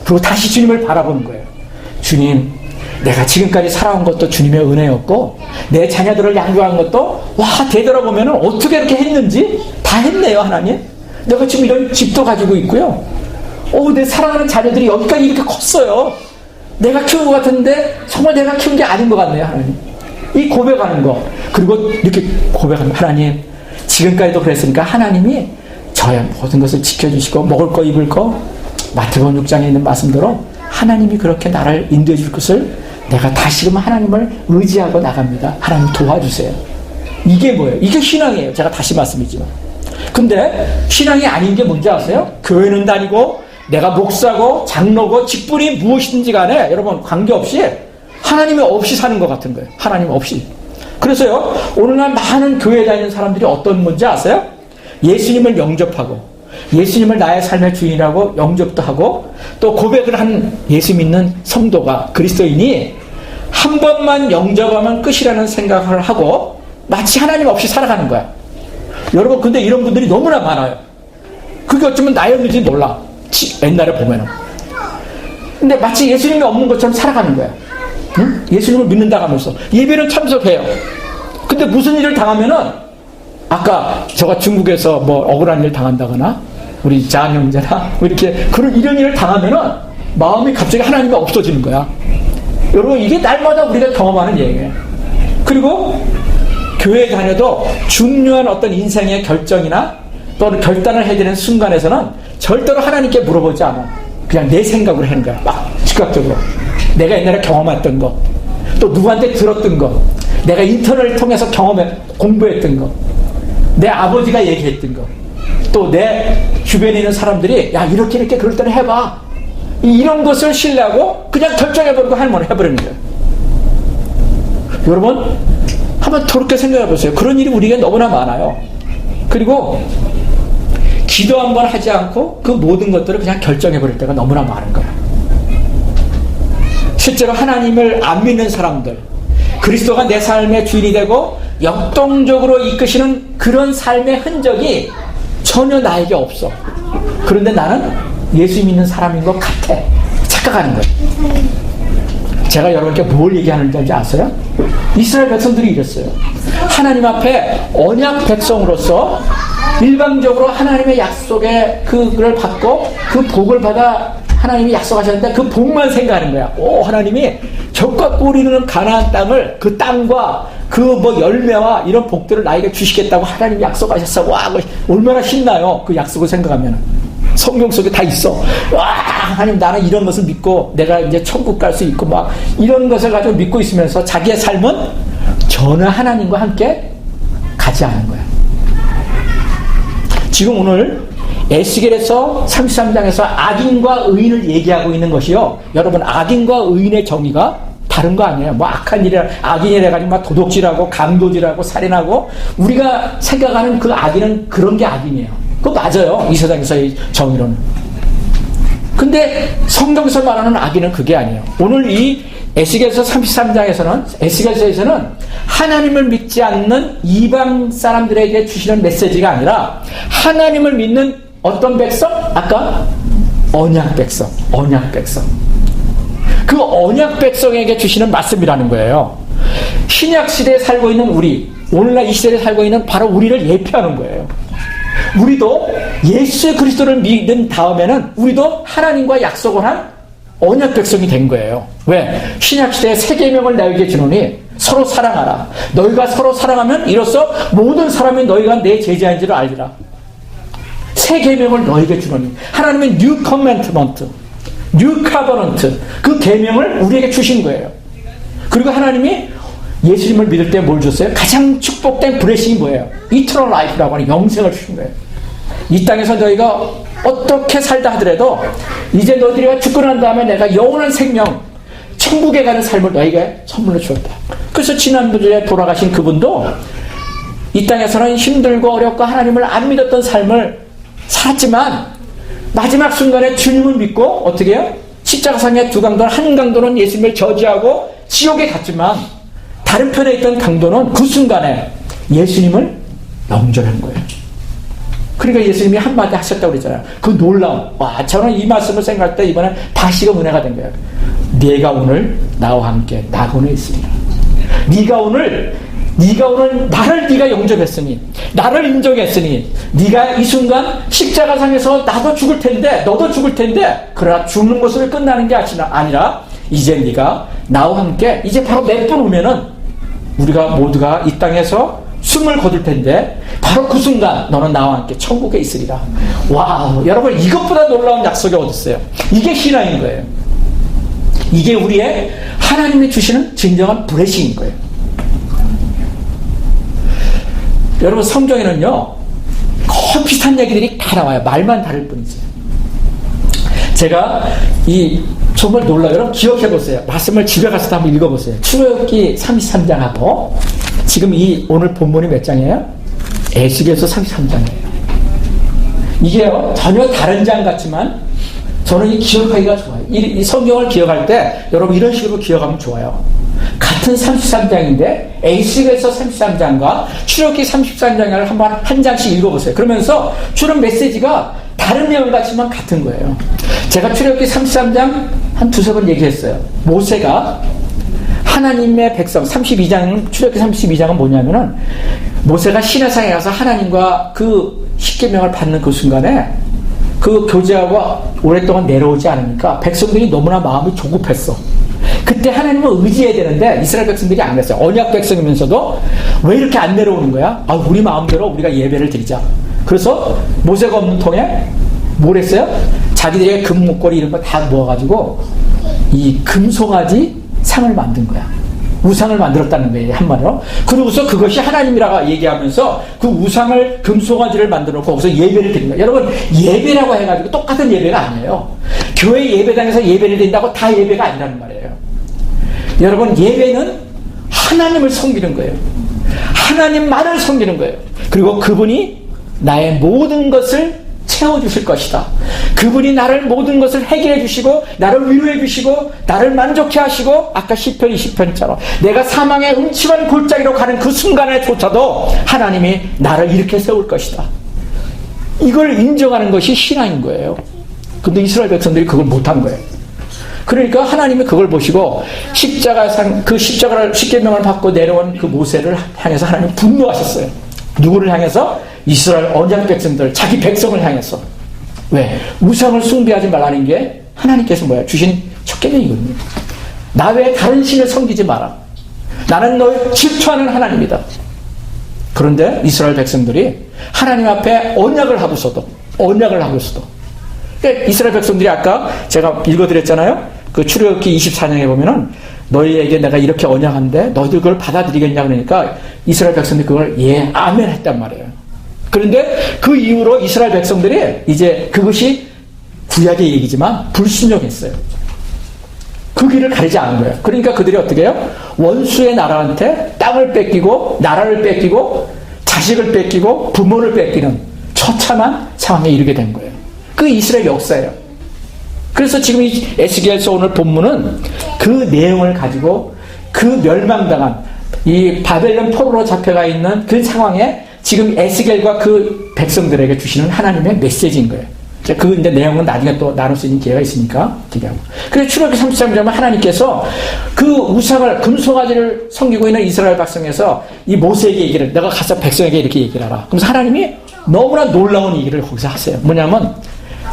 그리고 다시 주님을 바라보는 거예요. 주님 내가 지금까지 살아온 것도 주님의 은혜였고 내 자녀들을 양육한 것도 되돌아보면 어떻게 이렇게 했는지 다 했네요. 하나님 내가 지금 이런 집도 가지고 있고요. 내 사랑하는 자녀들이 여기까지 이렇게 컸어요. 내가 키운 것 같은데 정말 내가 키운 게 아닌 것 같네요. 하나님 이 고백하는 거 그리고 이렇게 고백하는 하나님 지금까지도 그랬으니까 하나님이 저의 모든 것을 지켜주시고 먹을 거 입을 거 마태복음 6장에 있는 말씀대로 하나님이 그렇게 나를 인도해 줄 것을 내가 다시금 하나님을 의지하고 나갑니다. 하나님 도와주세요. 이게 뭐예요? 이게 신앙이에요. 제가 다시 말씀드리지만. 근데 신앙이 아닌 게 뭔지 아세요? 교회는 다니고 내가 목사고 장로고 직분이 무엇이든지 간에 여러분 관계없이 하나님이 없이 사는 것 같은 거예요. 하나님 없이. 그래서요, 오늘날 많은 교회에 다니는 사람들이 어떤 건지 아세요? 예수님을 영접하고 예수님을 나의 삶의 주인이라고 영접도 하고 또 고백을 한 예수 믿는 성도가 그리스도인이 한 번만 영접하면 끝이라는 생각을 하고 마치 하나님 없이 살아가는 거야. 여러분, 근데 이런 분들이 너무나 많아요. 그게 어쩌면 나였는지 몰라. 옛날에 보면은. 근데 마치 예수님이 없는 것처럼 살아가는 거야. 응? 예수님을 믿는다고 하면서 예배는 참석해요. 근데 무슨 일을 당하면은 아까 제가 중국에서 뭐 억울한 일 당한다거나 우리 장 형제나 뭐 이렇게 이런 일을 당하면은 마음이 갑자기 하나님이 없어지는 거야. 여러분, 이게 날마다 우리가 경험하는 얘기예요. 그리고 교회에 다녀도 중요한 어떤 인생의 결정이나 또는 결단을 해야 되는 순간에서는 절대로 하나님께 물어보지 않아. 그냥 내 생각으로 하는 거야. 막 즉각적으로 내가 옛날에 경험했던 거, 또 누구한테 들었던 거, 내가 인터넷을 통해서 공부했던 거, 내 아버지가 얘기했던 거, 또 내 주변에 있는 사람들이 야 이렇게 그럴 때는 해봐, 이런 것을 신뢰하고 그냥 결정해버리고 하는 걸 해버리는 거예요. 여러분, 한번 그렇게 생각해 보세요. 그런 일이 우리에게 너무나 많아요. 그리고 기도 한번 하지 않고 그 모든 것들을 그냥 결정해버릴 때가 너무나 많은 거예요. 실제로 하나님을 안 믿는 사람들, 그리스도가 내 삶의 주인이 되고 역동적으로 이끄시는 그런 삶의 흔적이 전혀 나에게 없어. 그런데 나는 예수 믿는 사람인 것 같아. 착각하는 거예요. 제가 여러분께 뭘 얘기하는지 아세요? 이스라엘 백성들이 이랬어요. 하나님 앞에 언약 백성으로서 일방적으로 하나님의 약속의 그걸 받고 그 복을 받아 하나님이 약속하셨는데 그 복만 생각하는 거야. 오, 하나님이 젖과 꿀이 흐르는 가나안 땅을, 그 땅과 그 뭐 열매와 이런 복들을 나에게 주시겠다고 하나님이 약속하셨어. 와, 얼마나 신나요. 그 약속을 생각하면. 성경 속에 다 있어. 와, 하나님, 나는 이런 것을 믿고 내가 이제 천국 갈 수 있고 막 이런 것을 가지고 믿고 있으면서 자기의 삶은 전혀 하나님과 함께 가지 않은 거야. 지금 오늘 에스겔에서 33장에서 악인과 의인을 얘기하고 있는 것이요, 여러분, 악인과 의인의 정의가 다른 거 아니에요. 뭐 악한 일이라, 악인이라 가지고 막 도둑질하고 강도질하고 살인하고 우리가 생각하는 그 악인은 그런 게 악인이에요. 그거 맞아요, 이 세상에서의 정의로는. 근데 성경에서 말하는 악인은 그게 아니에요. 오늘 이 에스겔서 33장에서는, 에스겔서에서는 하나님을 믿지 않는 이방 사람들에게 주시는 메시지가 아니라 하나님을 믿는 어떤 백성? 아까 언약 백성, 언약 백성. 그 언약 백성에게 주시는 말씀이라는 거예요. 신약 시대에 살고 있는 우리, 오늘날 이 시대에 살고 있는 바로 우리를 예표하는 거예요. 우리도 예수 그리스도를 믿은 다음에는 우리도 하나님과 약속을 한 언약 백성이 된 거예요. 왜? 신약 시대에 새 계명을 너에게 주노니 서로 사랑하라. 너희가 서로 사랑하면 이로써 모든 사람이 너희가 내 제자인 줄을 알리라. 새 계명을 너에게 주노니, 하나님의 뉴 커맨드먼트, 뉴 카버넌트, 그 계명을 우리에게 주신 거예요. 그리고 하나님이 예수님을 믿을 때 뭘 줬어요? 가장 축복된 블레싱이 뭐예요? 이터널 라이프라고 하는 영생을 주신 거예요. 이 땅에서 너희가 어떻게 살다 하더라도 이제 너희가 죽고 난 다음에 내가 영원한 생명, 천국에 가는 삶을 너희에게 선물로 주었다. 그래서 지난주에 돌아가신 그분도 이 땅에서는 힘들고 어렵고 하나님을 안 믿었던 삶을 살았지만 마지막 순간에 주님을 믿고 어떻게 해요? 십자가상의 두 강도, 한 강도는 예수님을 저지하고 지옥에 갔지만 다른 편에 있던 강도는 그 순간에 예수님을 영접한 거예요. 그러니까 예수님이 한마디 하셨다고 그랬잖아요. 그 놀라움. 와, 저는 이 말씀을 생각할 때 이번에 다시금 은혜가 된 거예요. 네가 오늘 나와 함께 낙원에 있으리라. 네가 오늘 나를 네가 영접했으니, 나를 인정했으니, 네가 이 순간 십자가상에서 나도 죽을 텐데, 너도 죽을 텐데, 그러나 죽는 것으로 끝나는 게 아니라 이제 네가 나와 함께 이제 바로 몇 분 후면은 우리가 모두가 이 땅에서 숨을 거둘 텐데 바로 그 순간 너는 나와 함께 천국에 있으리라. 와우, 여러분 이것보다 놀라운 약속이 어디 있어요? 이게 신앙인 거예요. 이게 우리의 하나님이 주시는 진정한 블레싱인 거예요. 여러분 성경에는요 거의 비슷한 얘기들이 다 나와요. 말만 다를 뿐이지. 제가 정말 놀라요. 여러분 기억해 보세요. 말씀을 집에 가서 한번 읽어보세요. 출애굽기 33장하고 지금 오늘 본문이 몇 장이에요? 에스겔서 33장이에요. 이게요 전혀 다른 장 같지만 저는 이 기억하기가 좋아요. 이 성경을 기억할 때 여러분 이런 식으로 기억하면 좋아요. 같은 33장인데 에스겔서 33장과 출애굽기 33장을 한번 한 장씩 읽어보세요. 그러면서 주는 메시지가 다른 내용 같지만 같은 거예요. 제가 출애굽기 33장 한 두세 번 얘기했어요. 모세가 하나님의 백성 32장 출애굽기 32장은 뭐냐면은 모세가 시내산에 가서 하나님과 그 십계명을 받는 그 순간에 그 교제하고 오랫동안 내려오지 않으니까 백성들이 너무나 마음이 조급했어. 그때 하나님을 의지해야 되는데 이스라엘 백성들이 안 했어요. 언약 백성이면서도 왜 이렇게 안 내려오는 거야? 우리 마음대로 우리가 예배를 드리자. 그래서 모세가 없는 통에 뭘 했어요? 자기들의 금 목걸이 이런 거 다 모아가지고 이 금송아지 상을 만든 거야. 우상을 만들었다는 거예요, 한마디로. 그러고서 그것이 하나님이라고 얘기하면서 그 우상을 금송아지를 만들어 놓고 거기서 예배를 드린 거예요. 여러분 예배라고 해가지고 똑같은 예배가 아니에요. 교회 예배당에서 예배를 드린다고 다 예배가 아니라는 말이에요. 여러분 예배는 하나님을 섬기는 거예요. 하나님만을 섬기는 거예요. 그리고 그분이 나의 모든 것을 채워주실 것이다. 그분이 나를 모든 것을 해결해 주시고 나를 위로해 주시고 나를 만족해 하시고 아까 시편 20편처럼 내가 사망의 음침한 골짜기로 가는 그 순간에조차도 하나님이 나를 일으켜 세울 것이다. 이걸 인정하는 것이 신앙인 거예요. 근데 이스라엘 백성들이 그걸 못한 거예요. 그러니까 하나님이 그걸 보시고 그 십자가를 십계명을 받고 내려온 그 모세를 향해서 하나님 분노하셨어요. 누구를 향해서? 이스라엘 언약 백성들, 자기 백성을 향해서. 왜? 우상을 숭배하지 말라는 게 하나님께서 주신 첫 계명이거든요. 나 외에 다른 신을 섬기지 마라. 나는 너를 질투하는 하나님이다. 그런데 이스라엘 백성들이 하나님 앞에 언약을 하고서도 그러니까 이스라엘 백성들이 아까 제가 읽어드렸잖아요. 그 출애굽기 24장에 보면은 너희에게 내가 이렇게 언약한데 너희들 그걸 받아들이겠냐 그러니까 이스라엘 백성들이 그걸 아멘 했단 말이에요. 그런데 그 이후로 이스라엘 백성들이 이제 그것이 구약의 얘기지만 불순종했어요. 그 길을 가리지 않은 거예요. 그러니까 그들이 어떻게 해요? 원수의 나라한테 땅을 뺏기고 나라를 뺏기고 자식을 뺏기고 부모를 뺏기는 처참한 상황에 이르게 된 거예요. 그 이스라엘 역사예요. 그래서 지금 이 에스겔서 오늘 본문은 그 내용을 가지고 그 멸망당한 이 바벨론 포로로 잡혀가 있는 그 상황에 지금 에스겔과 그 백성들에게 주시는 하나님의 메시지인 거예요. 그 이제 내용은 나중에 또 나눌 수 있는 기회가 있으니까 기대하고. 그래서 출애굽기 33장에 하나님께서 그 우상을 금송아지를 섬기고 있는 이스라엘 백성에서 이 모세에게 얘기를 내가 가서 백성에게 이렇게 얘기를 하라. 그래서 하나님이 너무나 놀라운 얘기를 거기서 하세요. 뭐냐면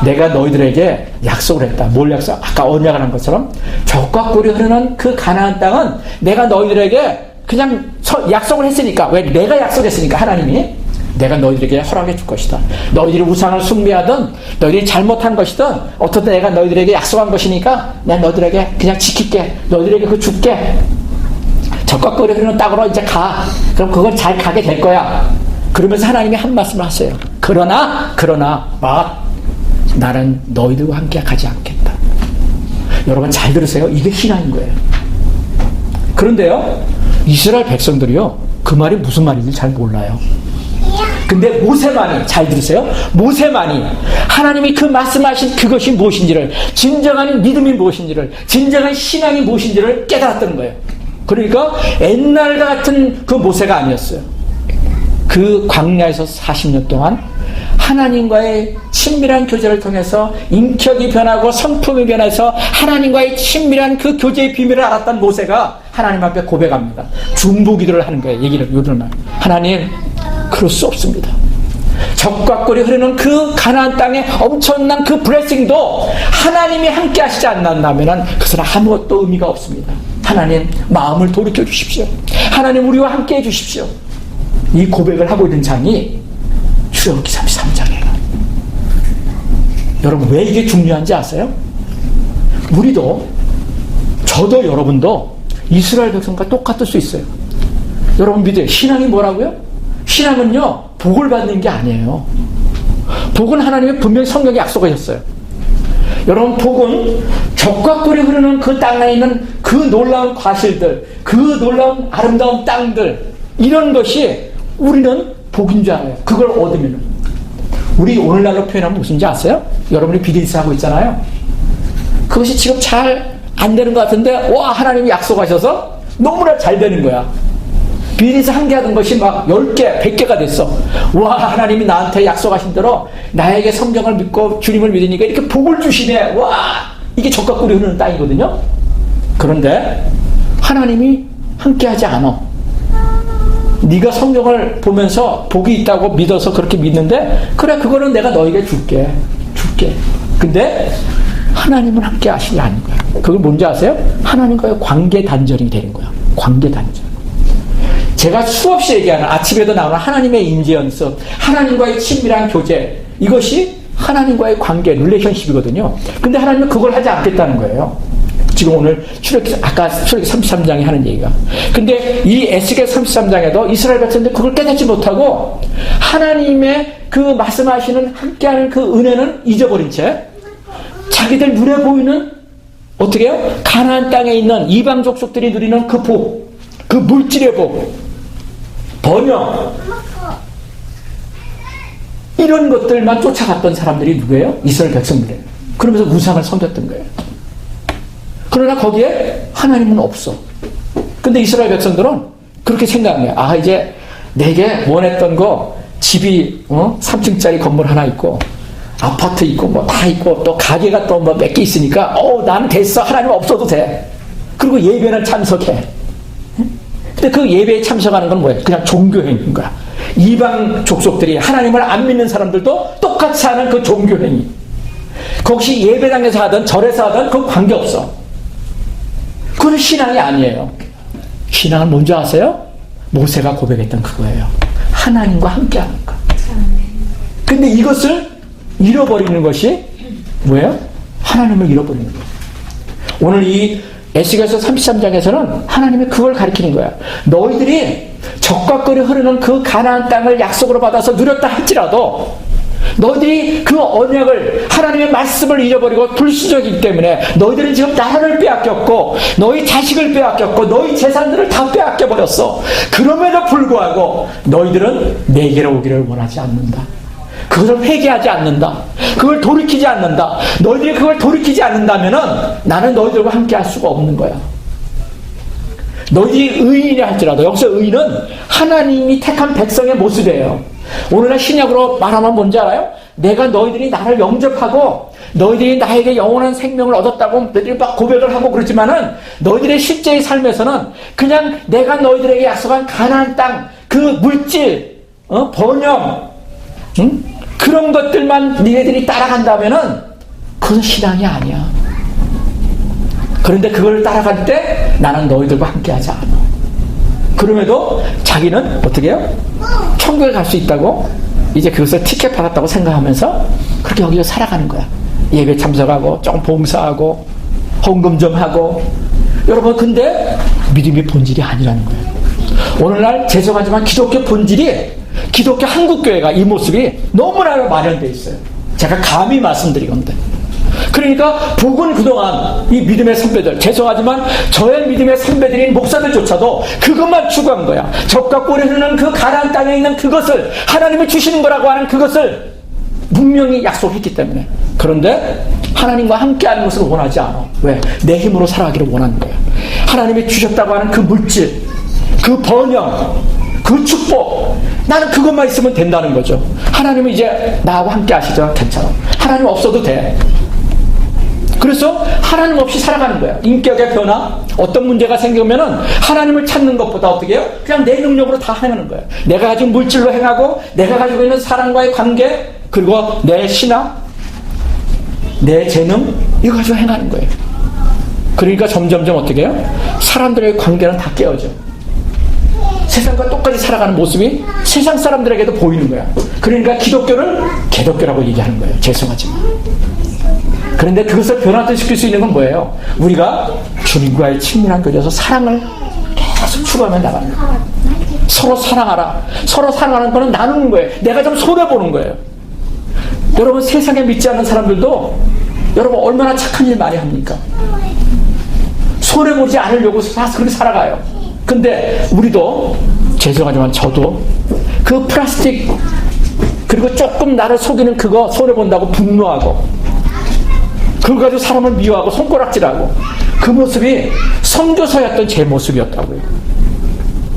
내가 너희들에게 약속을 했다. 뭘 약속? 아까 언약을 한 것처럼 젖과 꿀이 흐르는 그 가나안 땅은 내가 너희들에게 그냥 약속을 했으니까 왜 내가 약속했으니까 하나님이 내가 너희들에게 허락해 줄 것이다. 너희들이 우상을 숭배하든 너희들이 잘못한 것이든 어떻든 내가 너희들에게 약속한 것이니까 내가 너희들에게 그냥 지킬게. 너희들에게 그 줄게. 젖과 꿀이 흐르는 땅으로 이제 가. 그럼 그건 잘 가게 될 거야. 그러면서 하나님이 한 말씀을 하세요. 그러나 나는 너희들과 함께 가지 않겠다. 여러분 잘 들으세요. 이게 신앙인 거예요. 그런데요 이스라엘 백성들이요 그 말이 무슨 말인지 잘 몰라요. 근데 모세만이 잘 들으세요. 모세만이 하나님이 그 말씀하신 그것이 무엇인지를 진정한 믿음이 무엇인지를 진정한 신앙이 무엇인지를 깨달았다는 거예요. 그러니까 옛날과 같은 그 모세가 아니었어요. 그 광야에서 40년 동안 하나님과의 친밀한 교제를 통해서 인격이 변하고 성품이 변해서 하나님과의 친밀한 그 교제의 비밀을 알았던 모세가 하나님 앞에 고백합니다. 중보기도를 하는 거예요. 요즘은 하나님 그럴 수 없습니다. 젖과 꿀이 흐르는 그 가나안 땅의 엄청난 그 블레싱도 하나님이 함께 하시지 않는다면 그것은 아무것도 의미가 없습니다. 하나님 마음을 돌이켜 주십시오. 하나님 우리와 함께 해 주십시오. 이 고백을 하고 있는 장이 출애굽기 33장이에요. 여러분, 왜 이게 중요한지 아세요? 우리도, 저도 여러분도 이스라엘 백성과 똑같을 수 있어요. 여러분 믿어요. 신앙이 뭐라고요? 신앙은요, 복을 받는 게 아니에요. 복은 하나님이 분명히 성경에 약속하셨어요. 여러분, 복은 적과 꿀이 흐르는 그 땅에 있는 그 놀라운 과실들, 그 놀라운 아름다운 땅들, 이런 것이 우리는 복인 줄 알아요. 그걸 얻으면. 우리 오늘날로 표현하면 무슨지 아세요? 여러분이 비즈니스 하고 있잖아요. 그것이 지금 잘 안 되는 것 같은데, 와, 하나님이 약속하셔서 너무나 잘 되는 거야. 비즈니스 한 개 하던 것이 막 10개, 100개가 됐어. 와, 하나님이 나한테 약속하신 대로 나에게 성경을 믿고 주님을 믿으니까 이렇게 복을 주시네. 와, 이게 적과 꿀이 흐르는 땅이거든요. 그런데 하나님이 함께하지 않아. 네가 성경을 보면서 복이 있다고 믿어서 그렇게 믿는데, 그래, 그거는 내가 너에게 줄게. 근데 하나님은 함께 하시지 않는 거야. 그걸 뭔지 아세요? 하나님과의 관계 단절이 되는 거야. 관계 단절. 제가 수없이 얘기하는, 아침에도 나오는 하나님의 임재 연습, 하나님과의 친밀한 교제, 이것이 하나님과의 관계, 릴레이션십이거든요. 근데 하나님은 그걸 하지 않겠다는 거예요. 지금 오늘 아까 출애굽기 33장에 하는 얘기가. 근데 이 에스겔 33장에도 이스라엘 백성들 그걸 깨닫지 못하고 하나님의 그 말씀하시는 함께하는 그 은혜는 잊어버린 채 자기들 눈에 보이는, 어떻게 해요? 가나안 땅에 있는 이방 족속들이 누리는 그 복, 그 물질의 복, 번영, 이런 것들만 쫓아갔던 사람들이 누구예요? 이스라엘 백성들이에요. 그러면서 우상을 섬겼던 거예요. 그러나 거기에 하나님은 없어. 근데 이스라엘 백성들은 그렇게 생각해요. 아, 이제 내게 원했던 거, 집이 3층짜리 건물 하나 있고 아파트 있고 뭐 다 있고 또 가게가 또 뭐 몇 개 있으니까 나는 됐어. 하나님 없어도 돼. 그리고 예배는 참석해. 근데 그 예배에 참석하는 건 뭐예요? 그냥 종교행위인 거야. 이방 족속들이, 하나님을 안 믿는 사람들도 똑같이 하는 그 종교행위. 거기서 예배당에서 하든 절에서 하든 그건 관계없어. 그건 신앙이 아니에요. 신앙은 뭔지 아세요? 모세가 고백했던 그거예요. 하나님과 함께하는 거. 근데 이것을 잃어버리는 것이 뭐예요? 하나님을 잃어버리는 거예요. 오늘 이 에스겔서 33장에서는 하나님이 그걸 가리키는 거야. 너희들이 적과 꿀이 흐르는 그 가나안 땅을 약속으로 받아서 누렸다 할지라도 너희들이 그 언약을, 하나님의 말씀을 잃어버리고 불신적이기 때문에 너희들은 지금 나라를 빼앗겼고 너희 자식을 빼앗겼고 너희 재산들을 다 빼앗겨버렸어. 그럼에도 불구하고 너희들은 내게로 오기를 원하지 않는다. 그것을 회개하지 않는다. 그걸 돌이키지 않는다. 너희들이 그걸 돌이키지 않는다면은 나는 너희들과 함께 할 수가 없는 거야. 너희들이 의인이라 할지라도, 여기서 의인은 하나님이 택한 백성의 모습이에요. 오늘날 신약으로 말하면 뭔지 알아요? 내가 너희들이 나를 영접하고 너희들이 나에게 영원한 생명을 얻었다고 너희들이 막 고백을 하고 그러지만은 너희들의 실제의 삶에서는 그냥 내가 너희들에게 약속한 가나안 땅, 그 물질, 번영, 그런 것들만 니네들이 따라간다면은 그건 신앙이 아니야. 그런데 그걸 따라갈 때 나는 너희들과 함께하지 않아. 그럼에도 자기는 어떻게 해요? 천국에 갈 수 있다고, 이제 그것을 티켓 받았다고 생각하면서 그렇게 여기서 살아가는 거야. 예배 참석하고 조금 봉사하고 헌금 좀 하고. 여러분, 근데 믿음의 본질이 아니라는 거예요. 오늘날 죄송하지만 기독교 본질이, 기독교 한국교회가 이 모습이 너무나 마련되어 있어요. 제가 감히 말씀드리건데. 그러니까 복은 그동안 이 믿음의 선배들, 죄송하지만 저의 믿음의 선배들인 목사들조차도 그것만 추구한 거야. 적과 꿀이 흐르는 그 가나안 땅에 있는 그것을, 하나님이 주시는 거라고 하는 그것을 분명히 약속했기 때문에. 그런데 하나님과 함께하는 것을 원하지 않아. 왜? 내 힘으로 살아가기를 원하는 거야. 하나님이 주셨다고 하는 그 물질, 그 번영, 그 축복, 나는 그것만 있으면 된다는 거죠. 하나님은 이제 나하고 함께 하시죠. 괜찮아. 하나님 없어도 돼. 그래서 하나님 없이 살아가는 거야. 인격의 변화, 어떤 문제가 생기면은 하나님을 찾는 것보다 어떻게 해요? 그냥 내 능력으로 다 행하는 거야. 내가 가진 물질로 행하고, 내가 가지고 있는 사람과의 관계, 그리고 내 신앙, 내 재능, 이거 가지고 행하는 거예요. 그러니까 점점점 어떻게 해요? 사람들의 관계는 다 깨어져. 세상과 똑같이 살아가는 모습이 세상 사람들에게도 보이는 거야. 그러니까 기독교는 개독교라고 얘기하는 거예요. 죄송하지만. 그런데 그것을 변화시킬 수 있는 건 뭐예요? 우리가 주님과의 친밀한 교제에서 사랑을 계속 추구하며 나가는 거예요. 서로 사랑하라. 서로 사랑하는 거는 나누는 거예요. 내가 좀 손해보는 거예요. 여러분, 세상에 믿지 않는 사람들도 여러분 얼마나 착한 일 많이 합니까? 손해보지 않으려고 그렇게 살아가요. 근데 우리도, 죄송하지만 저도 그 플라스틱, 그리고 조금 나를 속이는 그거 손해본다고 분노하고, 그걸 가지고 사람을 미워하고 손가락질하고, 그 모습이 선교사였던 제 모습이었다고요.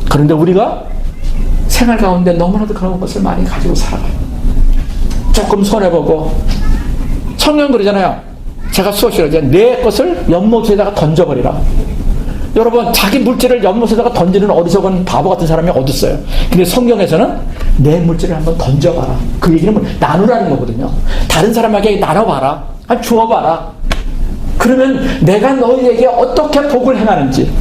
그런데 우리가 생활 가운데 너무나도 그런 것을 많이 가지고 살아가요. 조금 손해보고, 성경 그러잖아요. 제가 수없이 내 것을 연못에다가 던져버리라. 여러분, 자기 물질을 연못에다가 던지는 어리석은 바보 같은 사람이 어딨어요. 근데 성경에서는 내 물질을 한번 던져봐라. 그 얘기는 뭐 나누라는 거거든요. 다른 사람에게 나눠봐라. 주어봐라. 그러면 내가 너희에게 어떻게 복을 행하는지,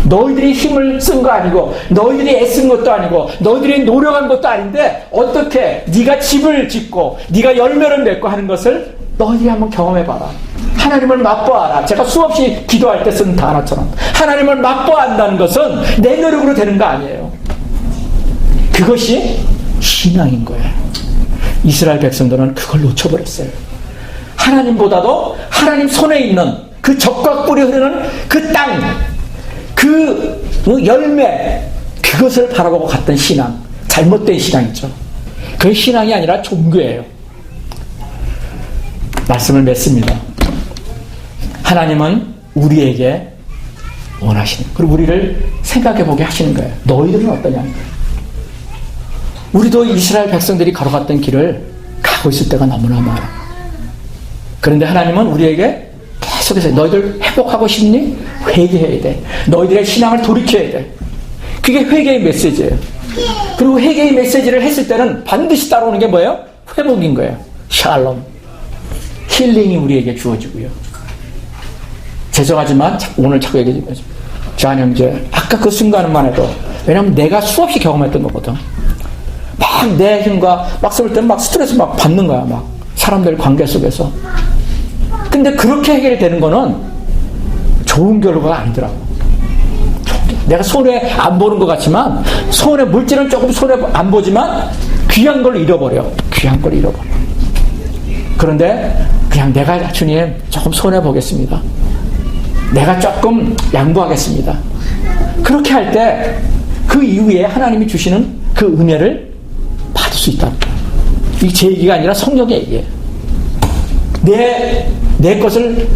너희들이 힘을 쓴 거 아니고, 너희들이 애쓴 것도 아니고, 너희들이 노력한 것도 아닌데, 어떻게 네가 집을 짓고 네가 열매를 맺고 하는 것을 너희들이 한번 경험해봐라. 하나님을 맛보아라. 제가 수없이 기도할 때 쓴 단어처럼 하나님을 맛보아한다는 것은 내 노력으로 되는 거 아니에요. 그것이 신앙인 거예요. 이스라엘 백성들은 그걸 놓쳐버렸어요. 하나님보다도 하나님 손에 있는 그 적과 꿀이 흐르는 그 땅, 그 열매, 그것을 바라보고 갔던 신앙, 잘못된 신앙이죠. 그 신앙이 아니라 종교예요. 말씀을 맺습니다. 하나님은 우리에게 원하시는, 그리고 우리를 생각해보게 하시는 거예요. 너희들은 어떠냐? 우리도 이스라엘 백성들이 걸어갔던 길을 가고 있을 때가 너무나 많아. 그런데 하나님은 우리에게 계속해서 너희들 회복하고 싶니? 회개해야 돼. 너희들의 신앙을 돌이켜야 돼. 그게 회개의 메시지예요. 그리고 회개의 메시지를 했을 때는 반드시 따라오는 게 뭐예요? 회복인 거예요. 샬롬. 힐링이 우리에게 주어지고요. 죄송하지만 오늘 자꾸 얘기해 주죠. 자, 형제, 아까 그 순간만 해도, 왜냐면 내가 수없이 경험했던 거거든. 막 내 힘과 막 쏠 때는 막 스트레스 막 받는 거야. 막 사람들 관계 속에서. 근데 그렇게 해결되는 거는 좋은 결과가 아니더라고. 내가 손해 안 보는 것 같지만, 손해, 물질은 조금 손해 안 보지만 귀한 걸 잃어버려. 귀한 걸 잃어버려. 그런데 그냥 내가 주님 조금 손해 보겠습니다. 내가 조금 양보하겠습니다. 그렇게 할 때 그 이후에 하나님이 주시는 그 은혜를 받을 수 있다. 이게 제 얘기가 아니라 성경의 얘기예요. 내 것을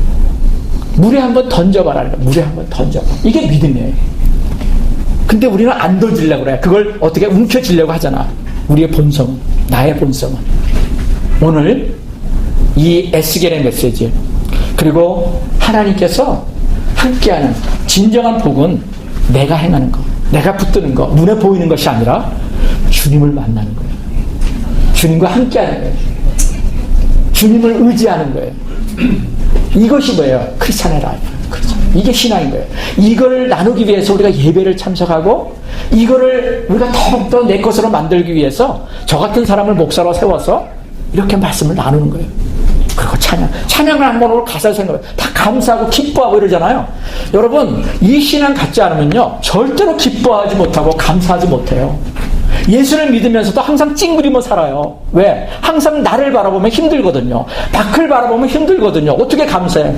물에 한번 던져봐라. 물에 한번 던져봐. 이게 믿음이에요. 근데 우리는 안 던지려고 그래. 그걸 어떻게 움켜쥐려고 하잖아. 우리의 본성은, 나의 본성은. 오늘 이 에스겔의 메시지, 그리고 하나님께서 함께하는 진정한 복은 내가 행하는 것, 내가 붙드는 것, 눈에 보이는 것이 아니라 주님을 만나는 거예요. 주님과 함께하는 거예요. 주님을 의지하는 거예요. 이것이 뭐예요? 크리스찬의 라이프. 그렇죠. 이게 신앙인 거예요. 이걸 나누기 위해서 우리가 예배를 참석하고, 이거를 우리가 더욱더 내 것으로 만들기 위해서 저 같은 사람을 목사로 세워서 이렇게 말씀을 나누는 거예요. 그리고 찬양을 한 번으로 가사를 생각해요. 다 감사하고 기뻐하고 이러잖아요. 여러분, 이 신앙 갖지 않으면요, 절대로 기뻐하지 못하고 감사하지 못해요. 예수를 믿으면서도 항상 찡그리며 살아요. 왜? 항상 나를 바라보면 힘들거든요. 밖을 바라보면 힘들거든요. 어떻게 감사해?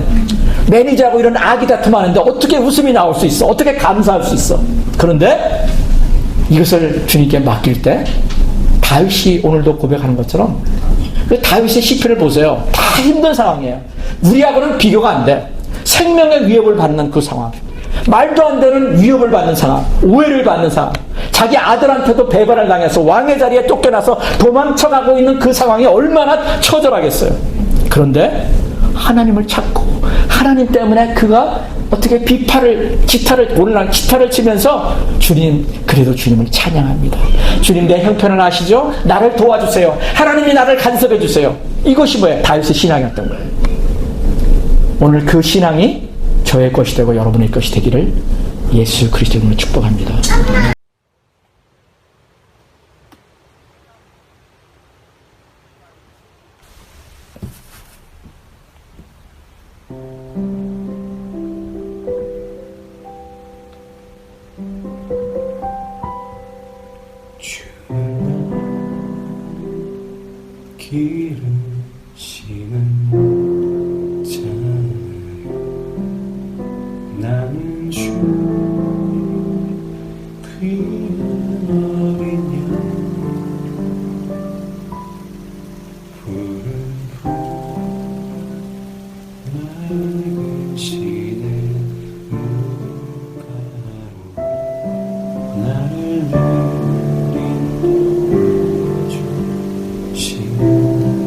매니저하고 이런 악이 다툼하는데 어떻게 웃음이 나올 수 있어? 어떻게 감사할 수 있어? 그런데 이것을 주님께 맡길 때 다윗이 오늘도 고백하는 것처럼, 그 다윗의 시편을 보세요. 다 힘든 상황이에요. 우리하고는 비교가 안 돼. 생명의 위협을 받는 그 상황, 말도 안 되는 위협을 받는 상황, 오해를 받는 상황, 자기 아들한테도 배반을 당해서 왕의 자리에 쫓겨나서 도망쳐가고 있는 그 상황이 얼마나 처절하겠어요. 그런데 하나님을 찾고 하나님 때문에 그가 어떻게 기타를 치면서 주님, 그래도 주님을 찬양합니다. 주님, 내 형편을 아시죠? 나를 도와주세요. 하나님이 나를 간섭해 주세요. 이것이 뭐예요? 다윗의 신앙이었던 거예요. 오늘 그 신앙이 저의 것이 되고 여러분의 것이 되기를 예수 그리스도 이름으로 축복합니다. 기르시는 자를 나는 주 귀한 어린 양 푸른 풀 맑은 시내 물가로 나를 인도해주시는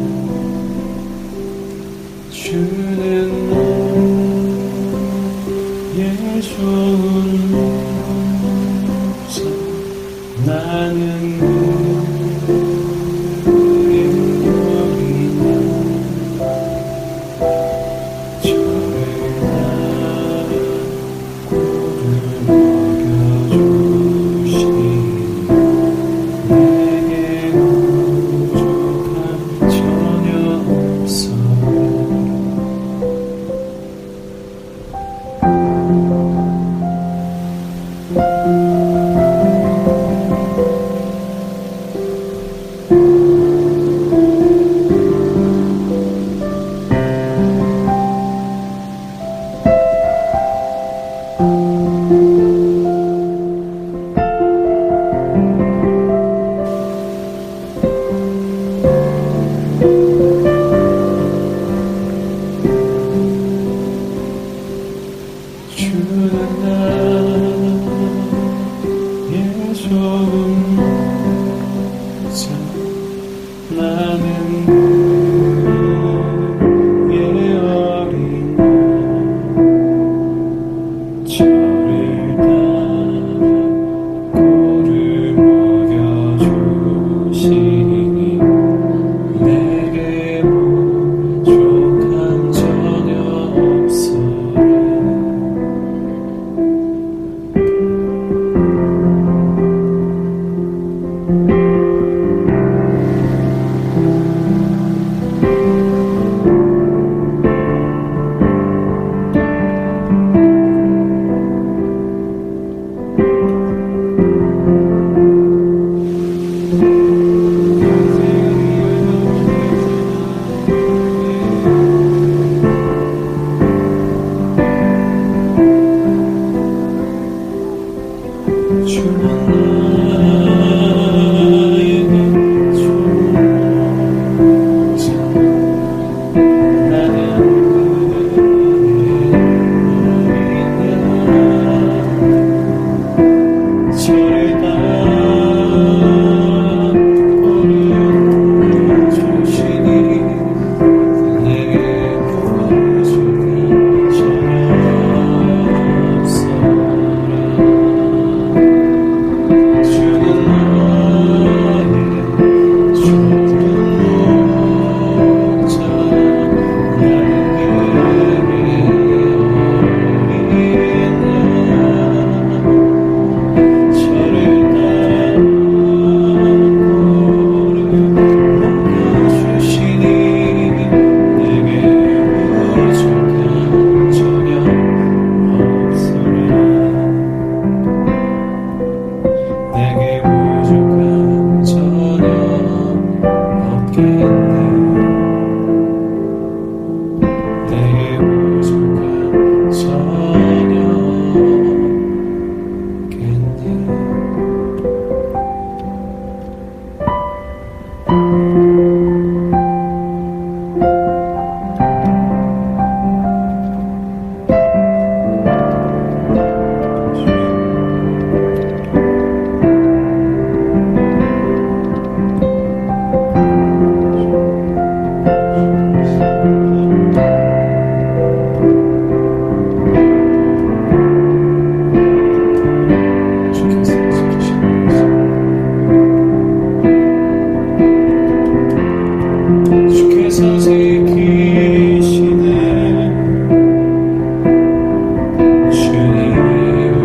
주는 나의 좋은 목자 나는 그의 어린 양 저를 따라 꼴을 먹여주시니 내게 부족함 전혀 없어 주는 나의 좋은 목자 나는 그의 어린 양 저를 따라 꼴을 먹여주시니 내게 부족함 전혀 없어라 주는 나에게 좋은 목자 나는 그의 어린 양 저를 따라 꼴을 주시니 내게 부족함 전혀 없어라 주는 나의 좋은 목자 나는 그의 어린 양 저를 따라 꼴을 먹여주시니 내게 부족함 전혀 없어라 내게 부족함 전혀 없겠네 내게 부족함 전혀 없겠네 주께서 지키시는 주의 우리를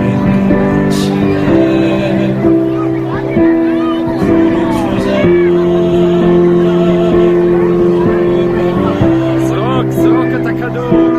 인도하시네 푸른 초장 Срок это кадур.